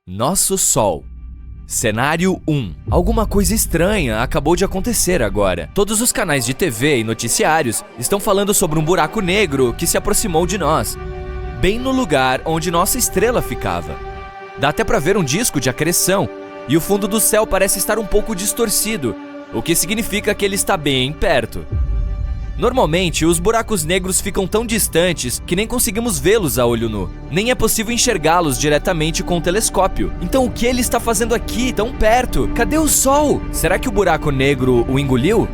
Nosso Sol. Cenário 1. Alguma coisa estranha acabou de acontecer agora. Todos os canais de TV e noticiários estão falando sobre um buraco negro que se aproximou de nós, bem no lugar onde nossa estrela ficava. Dá até para ver um disco de acreção, e o fundo do céu parece estar um pouco distorcido, o que significa que ele está bem perto. Normalmente, os buracos negros ficam tão distantes que nem conseguimos vê-los a olho nu. Nem é possível enxergá-los diretamente com o telescópio. Então o que ele está fazendo aqui, tão perto? Cadê o Sol? Será que o buraco negro o engoliu?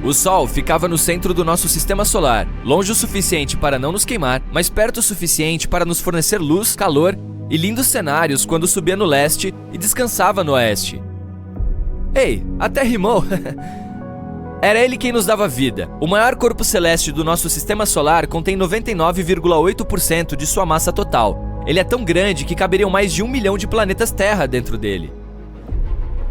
O Sol ficava no centro do nosso sistema solar, longe o suficiente para não nos queimar, mas perto o suficiente para nos fornecer luz, calor e lindos cenários quando subia no leste e descansava no oeste. Ei, até rimou! Era ele quem nos dava vida. O maior corpo celeste do nosso sistema solar contém 99,8% de sua massa total. Ele é tão grande que caberiam mais de 1 milhão de planetas Terra dentro dele.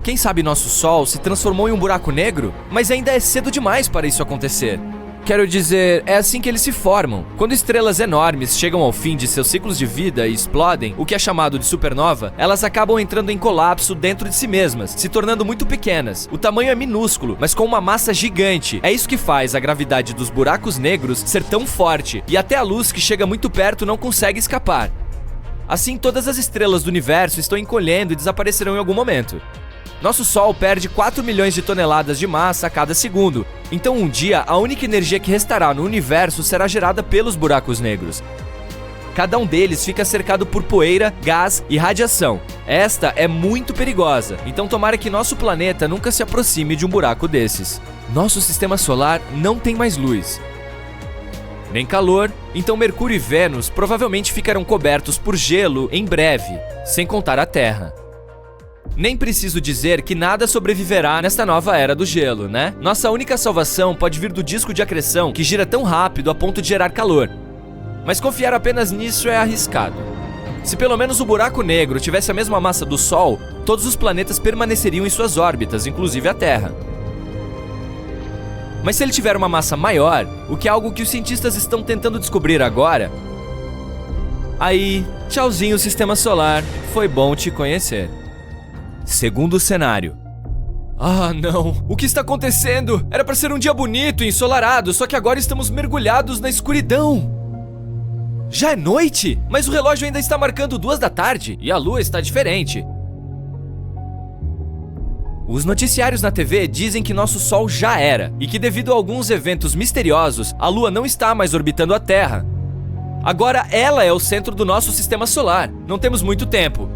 Quem sabe nosso Sol se transformou em um buraco negro? Mas ainda é cedo demais para isso acontecer. Quero dizer, é assim que eles se formam. Quando estrelas enormes chegam ao fim de seus ciclos de vida e explodem, o que é chamado de supernova, elas acabam entrando em colapso dentro de si mesmas, se tornando muito pequenas. O tamanho é minúsculo, mas com uma massa gigante. É isso que faz a gravidade dos buracos negros ser tão forte, e até a luz que chega muito perto não consegue escapar. Assim, todas as estrelas do universo estão encolhendo e desaparecerão em algum momento. Nosso Sol perde 4 milhões de toneladas de massa a cada segundo, então um dia a única energia que restará no universo será gerada pelos buracos negros. Cada um deles fica cercado por poeira, gás e radiação. Esta é muito perigosa, então tomara que nosso planeta nunca se aproxime de um buraco desses. Nosso sistema solar não tem mais luz, nem calor, então Mercúrio e Vênus provavelmente ficarão cobertos por gelo em breve, sem contar a Terra. Nem preciso dizer que nada sobreviverá nesta nova era do gelo, né? Nossa única salvação pode vir do disco de acreção que gira tão rápido a ponto de gerar calor. Mas confiar apenas nisso é arriscado. Se pelo menos o buraco negro tivesse a mesma massa do Sol, todos os planetas permaneceriam em suas órbitas, inclusive a Terra. Mas se ele tiver uma massa maior, o que é algo que os cientistas estão tentando descobrir agora, aí, tchauzinho sistema solar, foi bom te conhecer. Segundo cenário. Ah, não! O que está acontecendo? Era para ser um dia bonito e ensolarado, só que agora estamos mergulhados na escuridão. Já é noite? Mas o relógio ainda está marcando 2 da tarde e a lua está diferente. Os noticiários na TV dizem que nosso Sol já era e que devido a alguns eventos misteriosos, a lua não está mais orbitando a Terra. Agora ela é o centro do nosso sistema solar. Não temos muito tempo.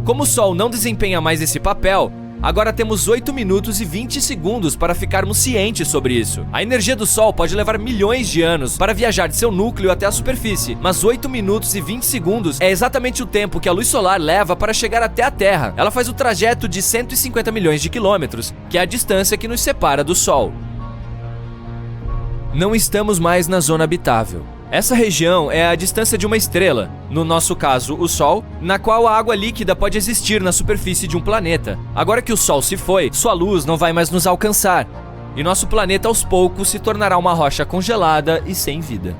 Como o Sol não desempenha mais esse papel, agora temos 8 minutos e 20 segundos para ficarmos cientes sobre isso. A energia do Sol pode levar milhões de anos para viajar de seu núcleo até a superfície, mas 8 minutos e 20 segundos é exatamente o tempo que a luz solar leva para chegar até a Terra. Ela faz o trajeto de 150 milhões de quilômetros, que é a distância que nos separa do Sol. Não estamos mais na zona habitável. Essa região é a distância de uma estrela, no nosso caso o Sol, na qual a água líquida pode existir na superfície de um planeta. Agora que o Sol se foi, sua luz não vai mais nos alcançar, e nosso planeta aos poucos se tornará uma rocha congelada e sem vida.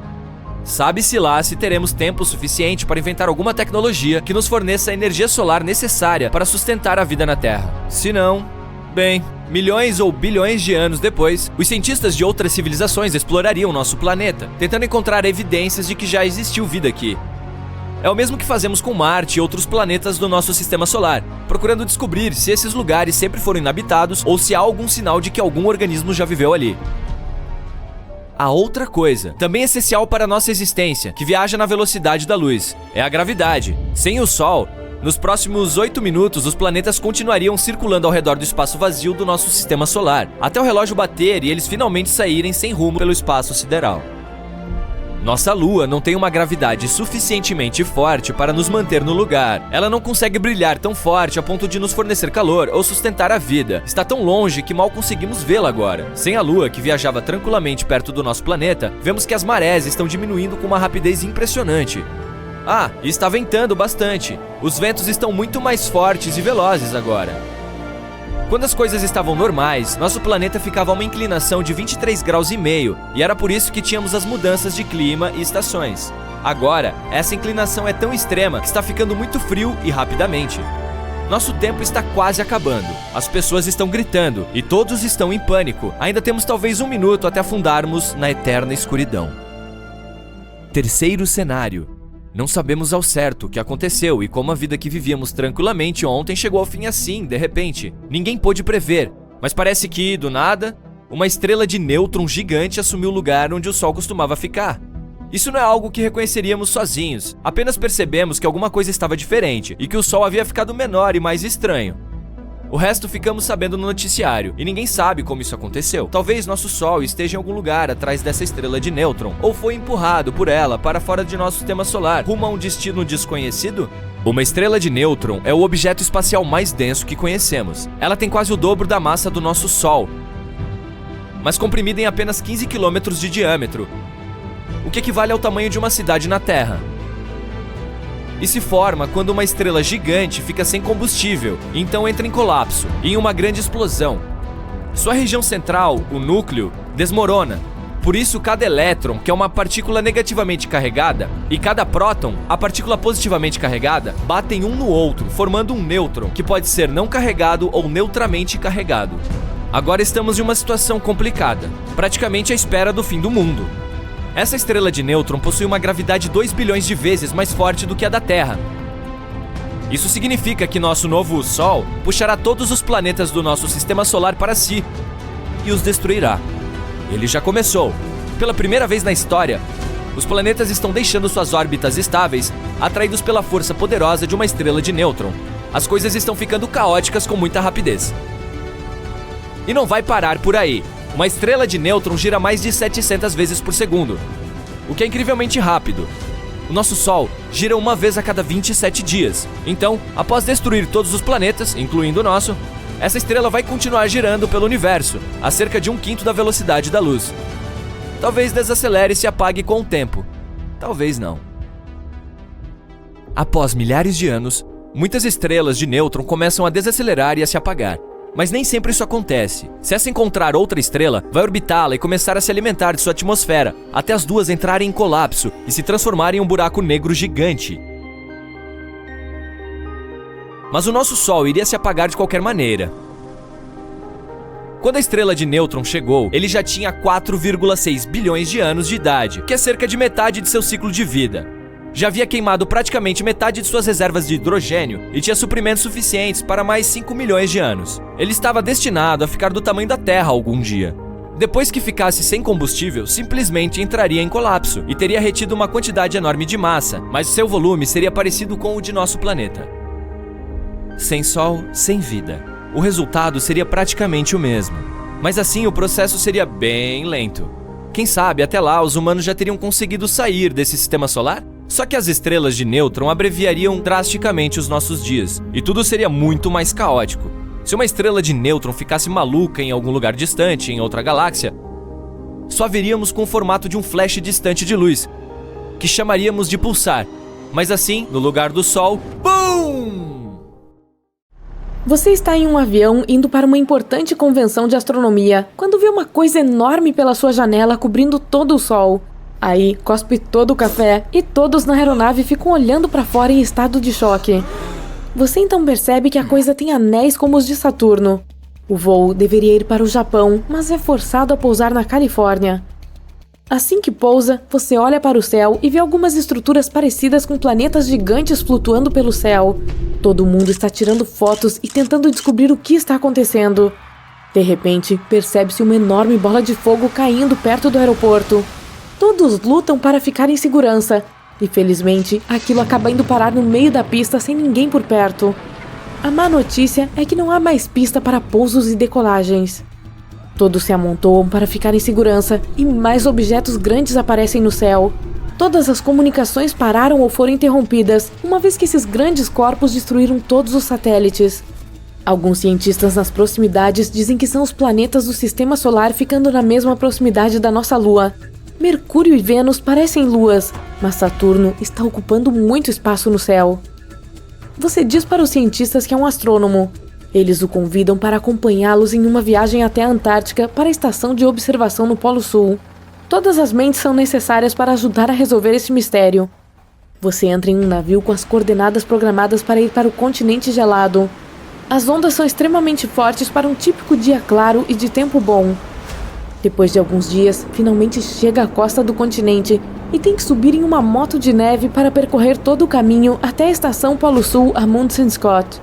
Sabe-se lá se teremos tempo suficiente para inventar alguma tecnologia que nos forneça a energia solar necessária para sustentar a vida na Terra. Se não, bem, milhões ou bilhões de anos depois, os cientistas de outras civilizações explorariam nosso planeta, tentando encontrar evidências de que já existiu vida aqui. É o mesmo que fazemos com Marte e outros planetas do nosso sistema solar, procurando descobrir se esses lugares sempre foram inabitados ou se há algum sinal de que algum organismo já viveu ali. A outra coisa, também essencial para a nossa existência, que viaja na velocidade da luz, é a gravidade. Sem o Sol, nos próximos 8 minutos, os planetas continuariam circulando ao redor do espaço vazio do nosso sistema solar, até o relógio bater e eles finalmente saírem sem rumo pelo espaço sideral. Nossa Lua não tem uma gravidade suficientemente forte para nos manter no lugar. Ela não consegue brilhar tão forte a ponto de nos fornecer calor ou sustentar a vida. Está tão longe que mal conseguimos vê-la agora. Sem a Lua, que viajava tranquilamente perto do nosso planeta, vemos que as marés estão diminuindo com uma rapidez impressionante. Ah, e está ventando bastante. Os ventos estão muito mais fortes e velozes agora. Quando as coisas estavam normais, nosso planeta ficava a uma inclinação de 23,5 graus e era por isso que tínhamos as mudanças de clima e estações. Agora, essa inclinação é tão extrema que está ficando muito frio e rapidamente. Nosso tempo está quase acabando. As pessoas estão gritando e todos estão em pânico. Ainda temos talvez 1 minuto até afundarmos na eterna escuridão. Terceiro cenário. Não sabemos ao certo o que aconteceu e como a vida que vivíamos tranquilamente ontem chegou ao fim assim, de repente. Ninguém pôde prever, mas parece que, do nada, uma estrela de nêutron gigante assumiu o lugar onde o Sol costumava ficar. Isso não é algo que reconheceríamos sozinhos, apenas percebemos que alguma coisa estava diferente e que o Sol havia ficado menor e mais estranho. O resto ficamos sabendo no noticiário, e ninguém sabe como isso aconteceu. Talvez nosso Sol esteja em algum lugar atrás dessa estrela de nêutron, ou foi empurrado por ela para fora de nosso sistema solar, rumo a um destino desconhecido? Uma estrela de nêutron é o objeto espacial mais denso que conhecemos. Ela tem quase o dobro da massa do nosso Sol, mas comprimida em apenas 15 km de diâmetro, o que equivale ao tamanho de uma cidade na Terra. E se forma quando uma estrela gigante fica sem combustível, e então entra em colapso, em uma grande explosão. Sua região central, o núcleo, desmorona. Por isso, cada elétron, que é uma partícula negativamente carregada, e cada próton, a partícula positivamente carregada, batem um no outro, formando um nêutron, que pode ser não carregado ou neutramente carregado. Agora estamos em uma situação complicada, praticamente à espera do fim do mundo. Essa estrela de nêutron possui uma gravidade 2 bilhões de vezes mais forte do que a da Terra. Isso significa que nosso novo Sol puxará todos os planetas do nosso sistema solar para si e os destruirá. Ele já começou. Pela primeira vez na história, os planetas estão deixando suas órbitas estáveis, atraídos pela força poderosa de uma estrela de nêutron. As coisas estão ficando caóticas com muita rapidez. E não vai parar por aí. Uma estrela de nêutron gira mais de 700 vezes por segundo, o que é incrivelmente rápido. O nosso Sol gira uma vez a cada 27 dias. Então, após destruir todos os planetas, incluindo o nosso, essa estrela vai continuar girando pelo universo, a cerca de 1/5 da velocidade da luz. Talvez desacelere e se apague com o tempo. Talvez não. Após milhares de anos, muitas estrelas de nêutron começam a desacelerar e a se apagar. Mas nem sempre isso acontece. Se essa encontrar outra estrela, vai orbitá-la e começar a se alimentar de sua atmosfera, até as duas entrarem em colapso e se transformarem em um buraco negro gigante. Mas o nosso Sol iria se apagar de qualquer maneira. Quando a estrela de nêutron chegou, ele já tinha 4,6 bilhões de anos de idade, que é cerca de metade de seu ciclo de vida. Já havia queimado praticamente metade de suas reservas de hidrogênio e tinha suprimentos suficientes para mais 5 milhões de anos. Ele estava destinado a ficar do tamanho da Terra algum dia. Depois que ficasse sem combustível, simplesmente entraria em colapso e teria retido uma quantidade enorme de massa, mas seu volume seria parecido com o de nosso planeta. Sem Sol, sem vida. O resultado seria praticamente o mesmo. Mas assim o processo seria bem lento. Quem sabe até lá os humanos já teriam conseguido sair desse sistema solar? Só que as estrelas de nêutron abreviariam drasticamente os nossos dias, e tudo seria muito mais caótico. Se uma estrela de nêutron ficasse maluca em algum lugar distante, em outra galáxia, só veríamos com o formato de um flash distante de luz, que chamaríamos de pulsar. Mas assim, no lugar do Sol, BUM! Você está em um avião indo para uma importante convenção de astronomia, quando vê uma coisa enorme pela sua janela cobrindo todo o Sol. Aí, cospe todo o café e todos na aeronave ficam olhando para fora em estado de choque. Você então percebe que a coisa tem anéis como os de Saturno. O voo deveria ir para o Japão, mas é forçado a pousar na Califórnia. Assim que pousa, você olha para o céu e vê algumas estruturas parecidas com planetas gigantes flutuando pelo céu. Todo mundo está tirando fotos e tentando descobrir o que está acontecendo. De repente, percebe-se uma enorme bola de fogo caindo perto do aeroporto. Todos lutam para ficar em segurança, e felizmente aquilo acaba indo parar no meio da pista sem ninguém por perto. A má notícia é que não há mais pista para pousos e decolagens. Todos se amontoam para ficar em segurança e mais objetos grandes aparecem no céu. Todas as comunicações pararam ou foram interrompidas, uma vez que esses grandes corpos destruíram todos os satélites. Alguns cientistas nas proximidades dizem que são os planetas do Sistema Solar ficando na mesma proximidade da nossa Lua. Mercúrio e Vênus parecem luas, mas Saturno está ocupando muito espaço no céu. Você diz para os cientistas que é um astrônomo. Eles o convidam para acompanhá-los em uma viagem até a Antártica para a estação de observação no Polo Sul. Todas as mentes são necessárias para ajudar a resolver este mistério. Você entra em um navio com as coordenadas programadas para ir para o continente gelado. As ondas são extremamente fortes para um típico dia claro e de tempo bom. Depois de alguns dias, finalmente chega à costa do continente e tem que subir em uma moto de neve para percorrer todo o caminho até a estação Polo Sul Amundsen Scott.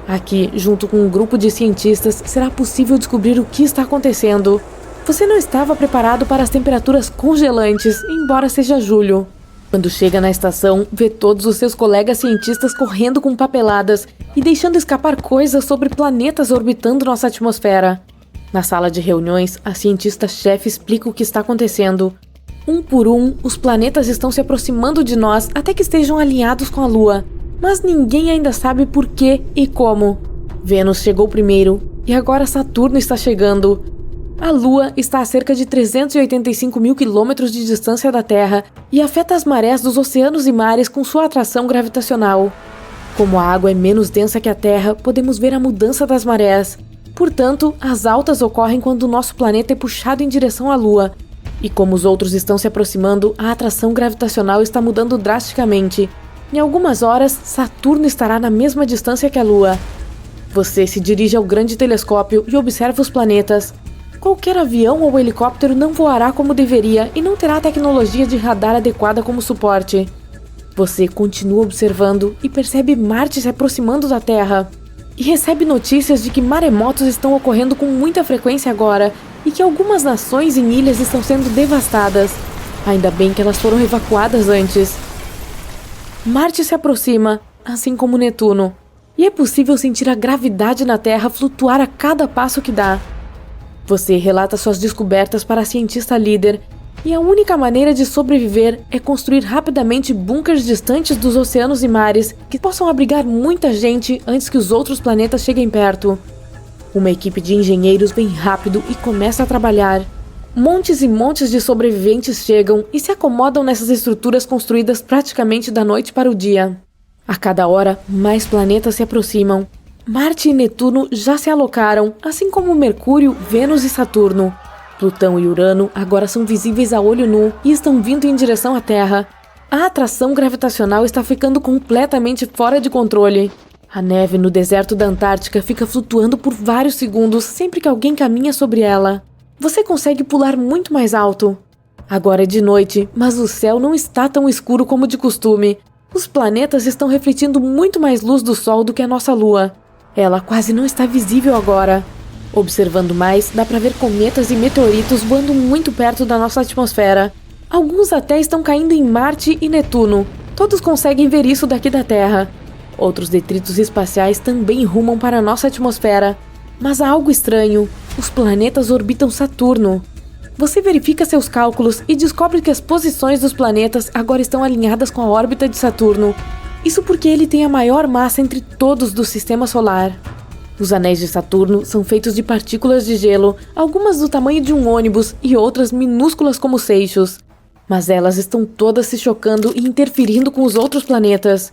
Aqui, junto com um grupo de cientistas, será possível descobrir o que está acontecendo. Você não estava preparado para as temperaturas congelantes, embora seja julho. Quando chega na estação, vê todos os seus colegas cientistas correndo com papeladas e deixando escapar coisas sobre planetas orbitando nossa atmosfera. Na sala de reuniões, a cientista-chefe explica o que está acontecendo. Um por um, os planetas estão se aproximando de nós até que estejam alinhados com a Lua. Mas ninguém ainda sabe por que e como. Vênus chegou primeiro, e agora Saturno está chegando. A Lua está a cerca de 385 mil quilômetros de distância da Terra e afeta as marés dos oceanos e mares com sua atração gravitacional. Como a água é menos densa que a Terra, podemos ver a mudança das marés. Portanto, as altas ocorrem quando o nosso planeta é puxado em direção à Lua. E como os outros estão se aproximando, a atração gravitacional está mudando drasticamente. Em algumas horas, Saturno estará na mesma distância que a Lua. Você se dirige ao grande telescópio e observa os planetas. Qualquer avião ou helicóptero não voará como deveria e não terá tecnologia de radar adequada como suporte. Você continua observando e percebe Marte se aproximando da Terra. E recebe notícias de que maremotos estão ocorrendo com muita frequência agora e que algumas nações e ilhas estão sendo devastadas. Ainda bem que elas foram evacuadas antes. Marte se aproxima, assim como Netuno, e é possível sentir a gravidade na Terra flutuar a cada passo que dá. Você relata suas descobertas para a cientista líder, e a única maneira de sobreviver é construir rapidamente bunkers distantes dos oceanos e mares que possam abrigar muita gente antes que os outros planetas cheguem perto. Uma equipe de engenheiros vem rápido e começa a trabalhar. Montes e montes de sobreviventes chegam e se acomodam nessas estruturas construídas praticamente da noite para o dia. A cada hora, mais planetas se aproximam. Marte e Netuno já se alocaram, assim como Mercúrio, Vênus e Saturno. Plutão e Urano agora são visíveis a olho nu e estão vindo em direção à Terra. A atração gravitacional está ficando completamente fora de controle. A neve no deserto da Antártica fica flutuando por vários segundos sempre que alguém caminha sobre ela. Você consegue pular muito mais alto. Agora é de noite, mas o céu não está tão escuro como de costume. Os planetas estão refletindo muito mais luz do Sol do que a nossa Lua. Ela quase não está visível agora. Observando mais, dá para ver cometas e meteoritos voando muito perto da nossa atmosfera. Alguns até estão caindo em Marte e Netuno. Todos conseguem ver isso daqui da Terra. Outros detritos espaciais também rumam para a nossa atmosfera. Mas há algo estranho. Os planetas orbitam Saturno. Você verifica seus cálculos e descobre que as posições dos planetas agora estão alinhadas com a órbita de Saturno. Isso porque ele tem a maior massa entre todos do sistema solar. Os anéis de Saturno são feitos de partículas de gelo, algumas do tamanho de um ônibus e outras minúsculas como seixos. Mas elas estão todas se chocando e interferindo com os outros planetas.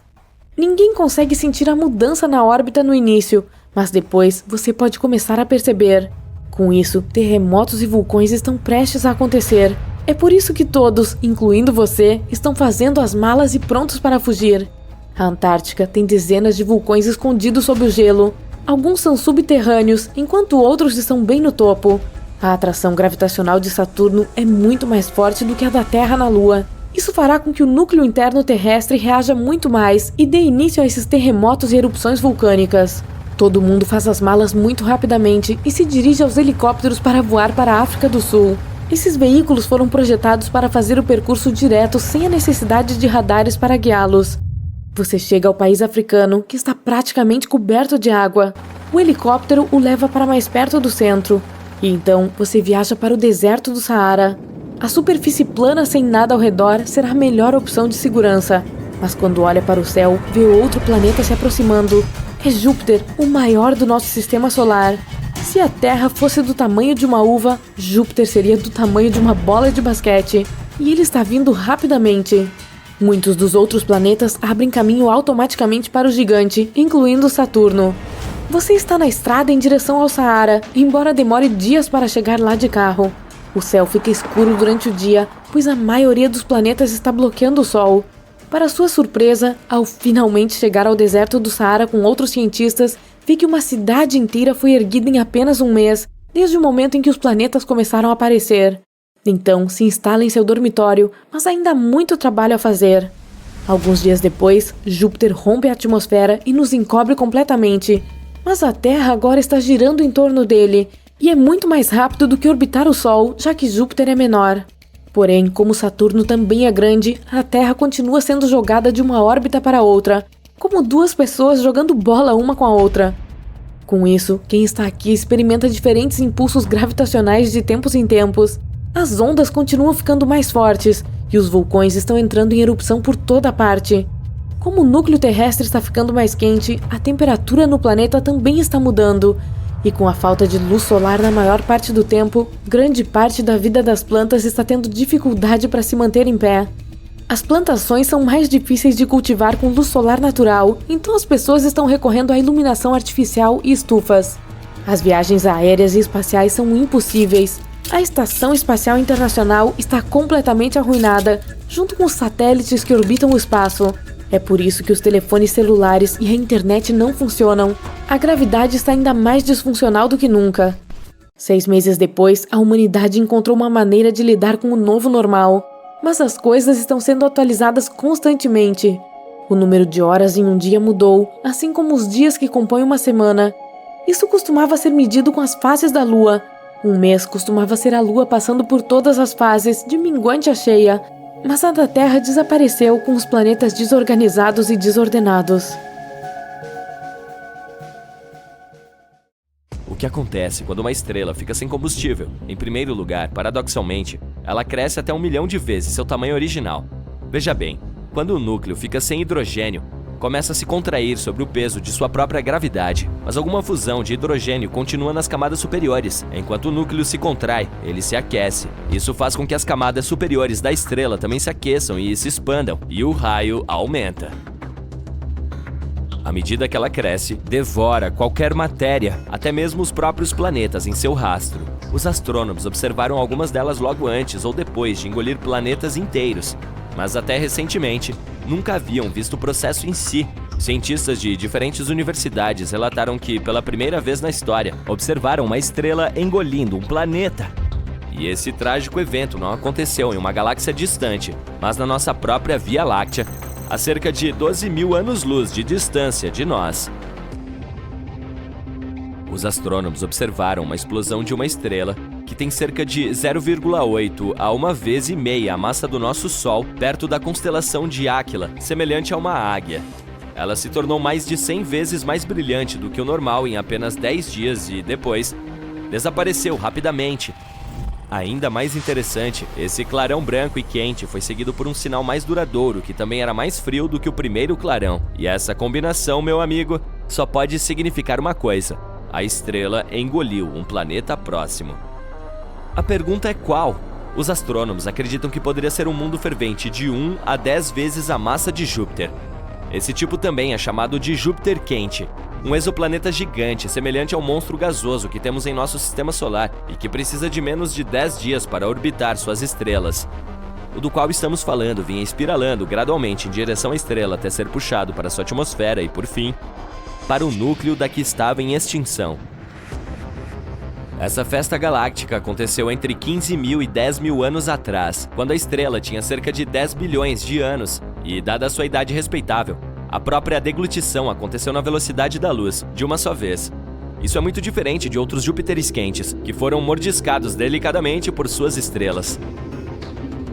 Ninguém consegue sentir a mudança na órbita no início, mas depois você pode começar a perceber. Com isso, terremotos e vulcões estão prestes a acontecer. É por isso que todos, incluindo você, estão fazendo as malas e prontos para fugir. A Antártica tem dezenas de vulcões escondidos sob o gelo. Alguns são subterrâneos, enquanto outros estão bem no topo. A atração gravitacional de Saturno é muito mais forte do que a da Terra na Lua. Isso fará com que o núcleo interno terrestre reaja muito mais e dê início a esses terremotos e erupções vulcânicas. Todo mundo faz as malas muito rapidamente e se dirige aos helicópteros para voar para a África do Sul. Esses veículos foram projetados para fazer o percurso direto sem a necessidade de radares para guiá-los. Você chega ao país africano, que está praticamente coberto de água. O helicóptero o leva para mais perto do centro. E então você viaja para o deserto do Saara. A superfície plana sem nada ao redor será a melhor opção de segurança. Mas quando olha para o céu, vê outro planeta se aproximando. É Júpiter, o maior do nosso sistema solar. Se a Terra fosse do tamanho de uma uva, Júpiter seria do tamanho de uma bola de basquete. E ele está vindo rapidamente. Muitos dos outros planetas abrem caminho automaticamente para o gigante, incluindo Saturno. Você está na estrada em direção ao Saara, embora demore dias para chegar lá de carro. O céu fica escuro durante o dia, pois a maioria dos planetas está bloqueando o Sol. Para sua surpresa, ao finalmente chegar ao deserto do Saara com outros cientistas, vi que uma cidade inteira foi erguida em apenas um mês, desde o momento em que os planetas começaram a aparecer. Então, se instala em seu dormitório, mas ainda há muito trabalho a fazer. Alguns dias depois, Júpiter rompe a atmosfera e nos encobre completamente. Mas a Terra agora está girando em torno dele, e é muito mais rápido do que orbitar o Sol, já que Júpiter é menor. Porém, como Saturno também é grande, a Terra continua sendo jogada de uma órbita para outra, como duas pessoas jogando bola uma com a outra. Com isso, quem está aqui experimenta diferentes impulsos gravitacionais de tempos em tempos. As ondas continuam ficando mais fortes, e os vulcões estão entrando em erupção por toda parte. Como o núcleo terrestre está ficando mais quente, a temperatura no planeta também está mudando. E com a falta de luz solar na maior parte do tempo, grande parte da vida das plantas está tendo dificuldade para se manter em pé. As plantações são mais difíceis de cultivar com luz solar natural, então as pessoas estão recorrendo à iluminação artificial e estufas. As viagens aéreas e espaciais são impossíveis. A Estação Espacial Internacional está completamente arruinada, junto com os satélites que orbitam o espaço. É por isso que os telefones celulares e a internet não funcionam. A gravidade está ainda mais disfuncional do que nunca. 6 meses depois, a humanidade encontrou uma maneira de lidar com o novo normal. Mas as coisas estão sendo atualizadas constantemente. O número de horas em um dia mudou, assim como os dias que compõem uma semana. Isso costumava ser medido com as fases da Lua. Um mês costumava ser a Lua passando por todas as fases, de minguante a cheia, mas a da Terra desapareceu com os planetas desorganizados e desordenados. O que acontece quando uma estrela fica sem combustível? Em primeiro lugar, paradoxalmente, ela cresce até 1 milhão de vezes seu tamanho original. Veja bem, quando o núcleo fica sem hidrogênio, começa a se contrair sob o peso de sua própria gravidade, mas alguma fusão de hidrogênio continua nas camadas superiores. Enquanto o núcleo se contrai, ele se aquece. Isso faz com que as camadas superiores da estrela também se aqueçam e se expandam, e o raio aumenta. À medida que ela cresce, devora qualquer matéria, até mesmo os próprios planetas em seu rastro. Os astrônomos observaram algumas delas logo antes ou depois de engolir planetas inteiros, mas até recentemente, nunca haviam visto o processo em si. Cientistas de diferentes universidades relataram que, pela primeira vez na história, observaram uma estrela engolindo um planeta. E esse trágico evento não aconteceu em uma galáxia distante, mas na nossa própria Via Láctea, a cerca de 12 mil anos-luz de distância de nós. Os astrônomos observaram uma explosão de uma estrela que tem cerca de 0,8 a 1,5 vezes a massa do nosso Sol, perto da constelação de Áquila, semelhante a uma águia. Ela se tornou mais de 100 vezes mais brilhante do que o normal em apenas 10 dias e, depois, desapareceu rapidamente. Ainda mais interessante, esse clarão branco e quente foi seguido por um sinal mais duradouro que também era mais frio do que o primeiro clarão. E essa combinação, meu amigo, só pode significar uma coisa: a estrela engoliu um planeta próximo. A pergunta é qual? Os astrônomos acreditam que poderia ser um mundo fervente de 1 a 10 vezes a massa de Júpiter. Esse tipo também é chamado de Júpiter quente, um exoplaneta gigante semelhante ao monstro gasoso que temos em nosso sistema solar e que precisa de menos de 10 dias para orbitar suas estrelas. O do qual estamos falando vinha espiralando gradualmente em direção à estrela até ser puxado para sua atmosfera e, por fim, para o núcleo da que estava em extinção. Essa festa galáctica aconteceu entre 15 mil e 10 mil anos atrás, quando a estrela tinha cerca de 10 bilhões de anos, e, dada a sua idade respeitável, a própria deglutição aconteceu na velocidade da luz, de uma só vez. Isso é muito diferente de outros Júpiteres quentes, que foram mordiscados delicadamente por suas estrelas.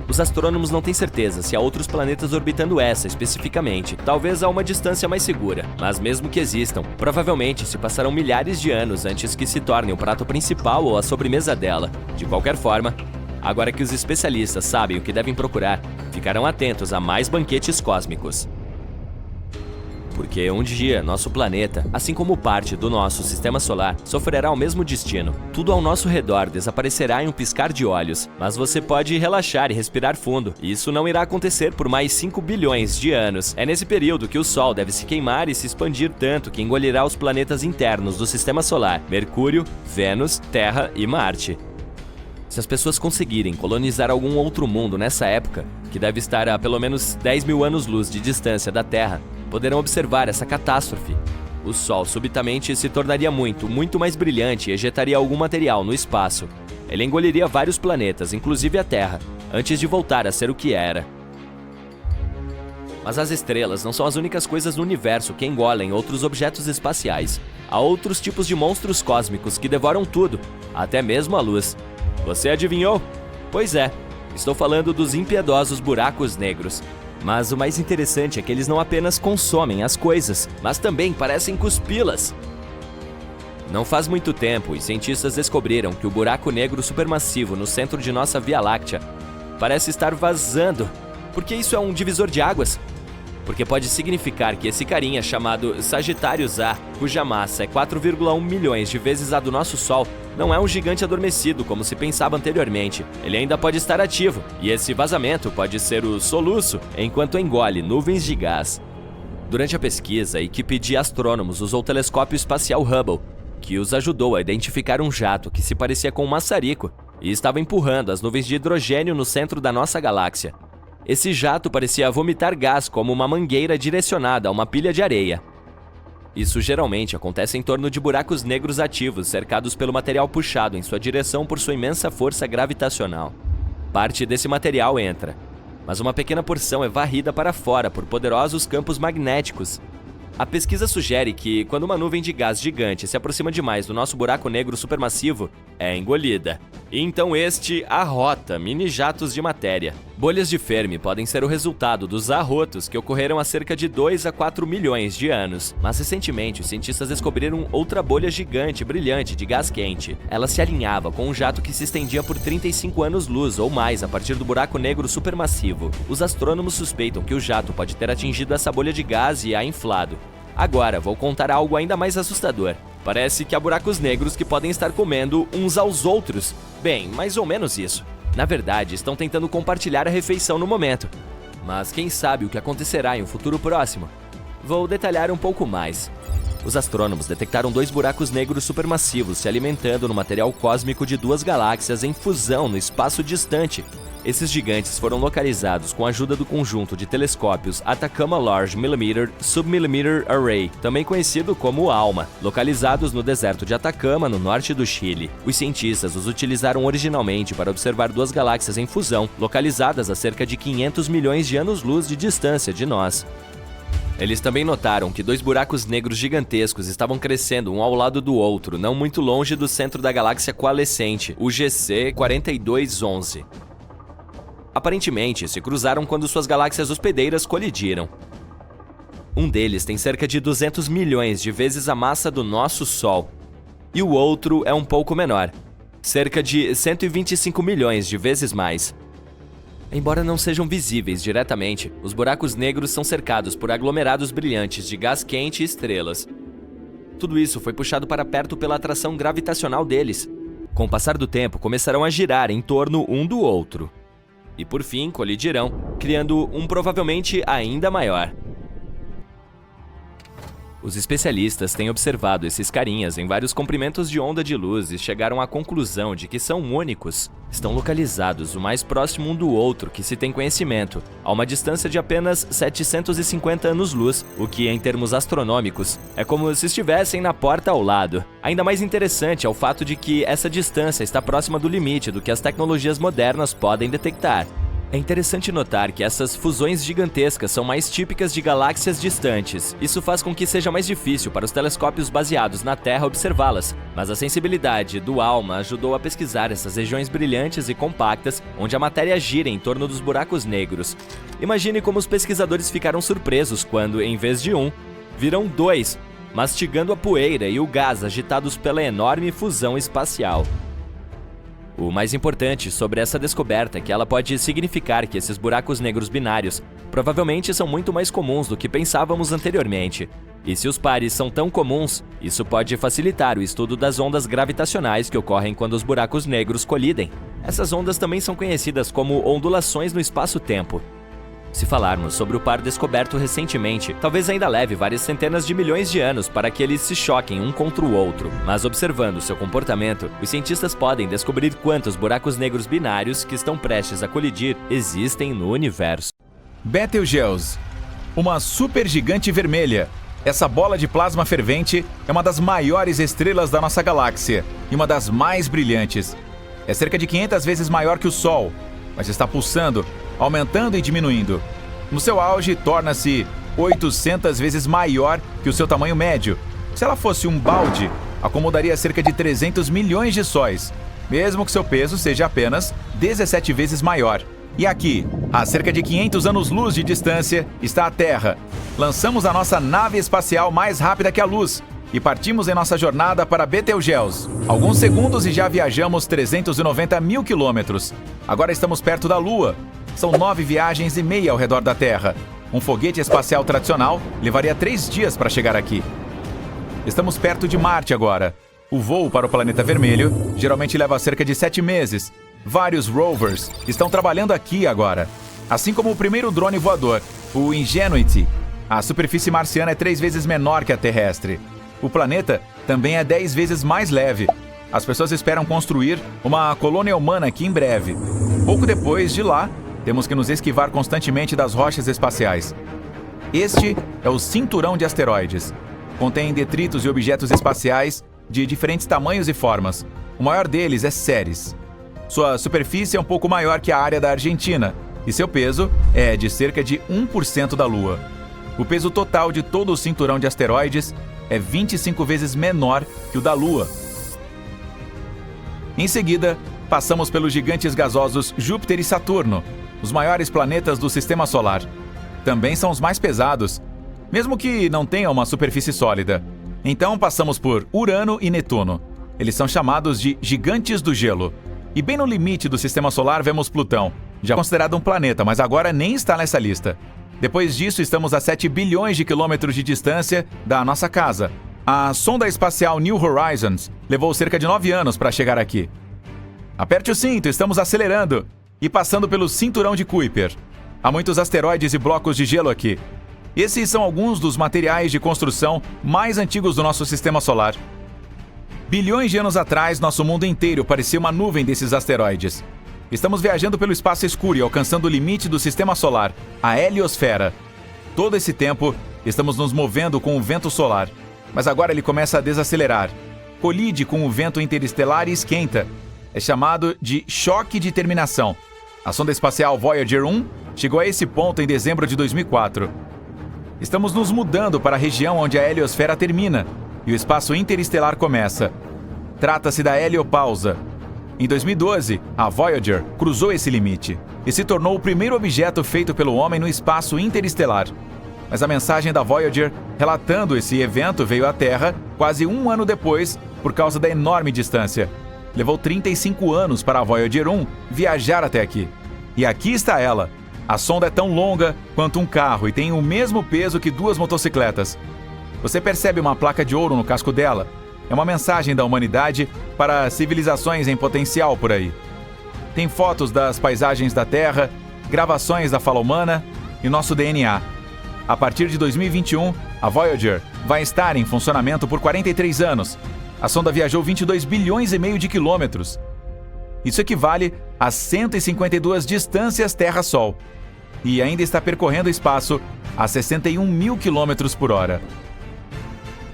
Os astrônomos não têm certeza se há outros planetas orbitando essa especificamente, talvez a uma distância mais segura, mas mesmo que existam, provavelmente se passarão milhares de anos antes que se torne o prato principal ou a sobremesa dela. De qualquer forma, agora que os especialistas sabem o que devem procurar, ficarão atentos a mais banquetes cósmicos. Porque um dia nosso planeta, assim como parte do nosso sistema solar, sofrerá o mesmo destino. Tudo ao nosso redor desaparecerá em um piscar de olhos, mas você pode relaxar e respirar fundo. Isso não irá acontecer por mais 5 bilhões de anos. É nesse período que o Sol deve se queimar e se expandir tanto que engolirá os planetas internos do sistema solar: Mercúrio, Vênus, Terra e Marte. Se as pessoas conseguirem colonizar algum outro mundo nessa época, que deve estar a pelo menos 10 mil anos-luz de distância da Terra, poderão observar essa catástrofe. O Sol subitamente se tornaria muito mais brilhante e ejetaria algum material no espaço. Ele engoliria vários planetas, inclusive a Terra, antes de voltar a ser o que era. Mas as estrelas não são as únicas coisas no universo que engolem outros objetos espaciais. Há outros tipos de monstros cósmicos que devoram tudo, até mesmo a luz. Você adivinhou? Pois é, estou falando dos impiedosos buracos negros. Mas o mais interessante é que eles não apenas consomem as coisas, mas também parecem cuspi-las. Não faz muito tempo, os cientistas descobriram que o buraco negro supermassivo no centro de nossa Via Láctea parece estar vazando. Por que isso é um divisor de águas? Porque pode significar que esse carinha chamado Sagitários A, cuja massa é 4,1 milhões de vezes a do nosso Sol, não é um gigante adormecido como se pensava anteriormente. Ele ainda pode estar ativo, e esse vazamento pode ser o soluço enquanto engole nuvens de gás. Durante a pesquisa, a equipe de astrônomos usou o telescópio espacial Hubble, que os ajudou a identificar um jato que se parecia com um maçarico e estava empurrando as nuvens de hidrogênio no centro da nossa galáxia. Esse jato parecia vomitar gás como uma mangueira direcionada a uma pilha de areia. Isso geralmente acontece em torno de buracos negros ativos, cercados pelo material puxado em sua direção por sua imensa força gravitacional. Parte desse material entra, mas uma pequena porção é varrida para fora por poderosos campos magnéticos. A pesquisa sugere que, quando uma nuvem de gás gigante se aproxima demais do nosso buraco negro supermassivo, é engolida. E então este arrota mini-jatos de matéria. Bolhas de Fermi podem ser o resultado dos arrotos que ocorreram há cerca de 2 a 4 milhões de anos. Mas recentemente, os cientistas descobriram outra bolha gigante brilhante de gás quente. Ela se alinhava com um jato que se estendia por 35 anos-luz ou mais a partir do buraco negro supermassivo. Os astrônomos suspeitam que o jato pode ter atingido essa bolha de gás e a inflado. Agora, vou contar algo ainda mais assustador. Parece que há buracos negros que podem estar comendo uns aos outros. Bem, mais ou menos isso. Na verdade, estão tentando compartilhar a refeição no momento. Mas quem sabe o que acontecerá em um futuro próximo? Vou detalhar um pouco mais. Os astrônomos detectaram 2 buracos negros supermassivos se alimentando no material cósmico de 2 galáxias em fusão no espaço distante. Esses gigantes foram localizados com a ajuda do conjunto de telescópios Atacama Large Millimeter Submillimeter Array, também conhecido como ALMA, localizados no deserto de Atacama, no norte do Chile. Os cientistas os utilizaram originalmente para observar 2 galáxias em fusão, localizadas a cerca de 500 milhões de anos-luz de distância de nós. Eles também notaram que 2 buracos negros gigantescos estavam crescendo um ao lado do outro, não muito longe do centro da galáxia coalescente, o GC 4211. Aparentemente, se cruzaram quando suas galáxias hospedeiras colidiram. Um deles tem cerca de 200 milhões de vezes a massa do nosso Sol, e o outro é um pouco menor, cerca de 125 milhões de vezes mais. Embora não sejam visíveis diretamente, os buracos negros são cercados por aglomerados brilhantes de gás quente e estrelas. Tudo isso foi puxado para perto pela atração gravitacional deles. Com o passar do tempo, começarão a girar em torno um do outro. E por fim, colidirão, criando um provavelmente ainda maior. Os especialistas têm observado esses carinhas em vários comprimentos de onda de luz e chegaram à conclusão de que são únicos. Estão localizados o mais próximo um do outro que se tem conhecimento, a uma distância de apenas 750 anos-luz, o que, em termos astronômicos, é como se estivessem na porta ao lado. Ainda mais interessante é o fato de que essa distância está próxima do limite do que as tecnologias modernas podem detectar. É interessante notar que essas fusões gigantescas são mais típicas de galáxias distantes. Isso faz com que seja mais difícil para os telescópios baseados na Terra observá-las, mas a sensibilidade do ALMA ajudou a pesquisar essas regiões brilhantes e compactas onde a matéria gira em torno dos buracos negros. Imagine como os pesquisadores ficaram surpresos quando, em vez de um, viram 2, mastigando a poeira e o gás agitados pela enorme fusão espacial. O mais importante sobre essa descoberta é que ela pode significar que esses buracos negros binários provavelmente são muito mais comuns do que pensávamos anteriormente. E se os pares são tão comuns, isso pode facilitar o estudo das ondas gravitacionais que ocorrem quando os buracos negros colidem. Essas ondas também são conhecidas como ondulações no espaço-tempo. Se falarmos sobre o par descoberto recentemente, talvez ainda leve várias centenas de milhões de anos para que eles se choquem um contra o outro, mas observando seu comportamento, os cientistas podem descobrir quantos buracos negros binários que estão prestes a colidir existem no universo. Betelgeuse, uma supergigante vermelha. Essa bola de plasma fervente é uma das maiores estrelas da nossa galáxia e uma das mais brilhantes. É cerca de 500 vezes maior que o Sol, mas está pulsando, aumentando e diminuindo. No seu auge, torna-se 800 vezes maior que o seu tamanho médio. Se ela fosse um balde, acomodaria cerca de 300 milhões de sóis, mesmo que seu peso seja apenas 17 vezes maior. E aqui, a cerca de 500 anos-luz de distância, está a Terra. Lançamos a nossa nave espacial mais rápida que a luz e partimos em nossa jornada para Betelgeuse. Alguns segundos e já viajamos 390 mil quilômetros. Agora estamos perto da Lua. São 9 viagens e meia ao redor da Terra. Um foguete espacial tradicional levaria 3 dias para chegar aqui. Estamos perto de Marte agora. O voo para o planeta vermelho geralmente leva cerca de 7 meses. Vários rovers estão trabalhando aqui agora. Assim como o primeiro drone voador, o Ingenuity. A superfície marciana é 3 vezes menor que a terrestre. O planeta também é 10 vezes mais leve. As pessoas esperam construir uma colônia humana aqui em breve. Pouco depois de lá, temos que nos esquivar constantemente das rochas espaciais. Este é o cinturão de asteroides. Contém detritos e objetos espaciais de diferentes tamanhos e formas. O maior deles é Ceres. Sua superfície é um pouco maior que a área da Argentina e seu peso é de cerca de 1% da Lua. O peso total de todo o cinturão de asteroides é 25 vezes menor que o da Lua. Em seguida, passamos pelos gigantes gasosos Júpiter e Saturno, os maiores planetas do Sistema Solar. Também são os mais pesados, mesmo que não tenham uma superfície sólida. Então passamos por Urano e Netuno. Eles são chamados de gigantes do gelo. E bem no limite do Sistema Solar vemos Plutão, já considerado um planeta, mas agora nem está nessa lista. Depois disso, estamos a 7 bilhões de quilômetros de distância da nossa casa. A sonda espacial New Horizons levou cerca de 9 anos para chegar aqui. Aperte o cinto, estamos acelerando e passando pelo cinturão de Kuiper. Há muitos asteroides e blocos de gelo aqui. Esses são alguns dos materiais de construção mais antigos do nosso Sistema Solar. Bilhões de anos atrás, nosso mundo inteiro parecia uma nuvem desses asteroides. Estamos viajando pelo espaço escuro e alcançando o limite do Sistema Solar, a heliosfera. Todo esse tempo, estamos nos movendo com o vento solar, mas agora ele começa a desacelerar. Colide com o vento interestelar e esquenta. É chamado de choque de terminação. A sonda espacial Voyager 1 chegou a esse ponto em dezembro de 2004. Estamos nos mudando para a região onde a heliosfera termina e o espaço interestelar começa. Trata-se da heliopausa. Em 2012, a Voyager cruzou esse limite e se tornou o primeiro objeto feito pelo homem no espaço interestelar. Mas a mensagem da Voyager relatando esse evento veio à Terra quase 1 ano depois por causa da enorme distância. Levou 35 anos para a Voyager 1 viajar até aqui. E aqui está ela. A sonda é tão longa quanto um carro e tem o mesmo peso que 2 motocicletas. Você percebe uma placa de ouro no casco dela? É uma mensagem da humanidade para civilizações em potencial por aí. Tem fotos das paisagens da Terra, gravações da fala humana e nosso DNA. A partir de 2021, a Voyager vai estar em funcionamento por 43 anos. A sonda viajou 22 bilhões e meio de quilômetros. Isso equivale a 152 distâncias Terra-Sol. E ainda está percorrendo o espaço a 61 mil quilômetros por hora.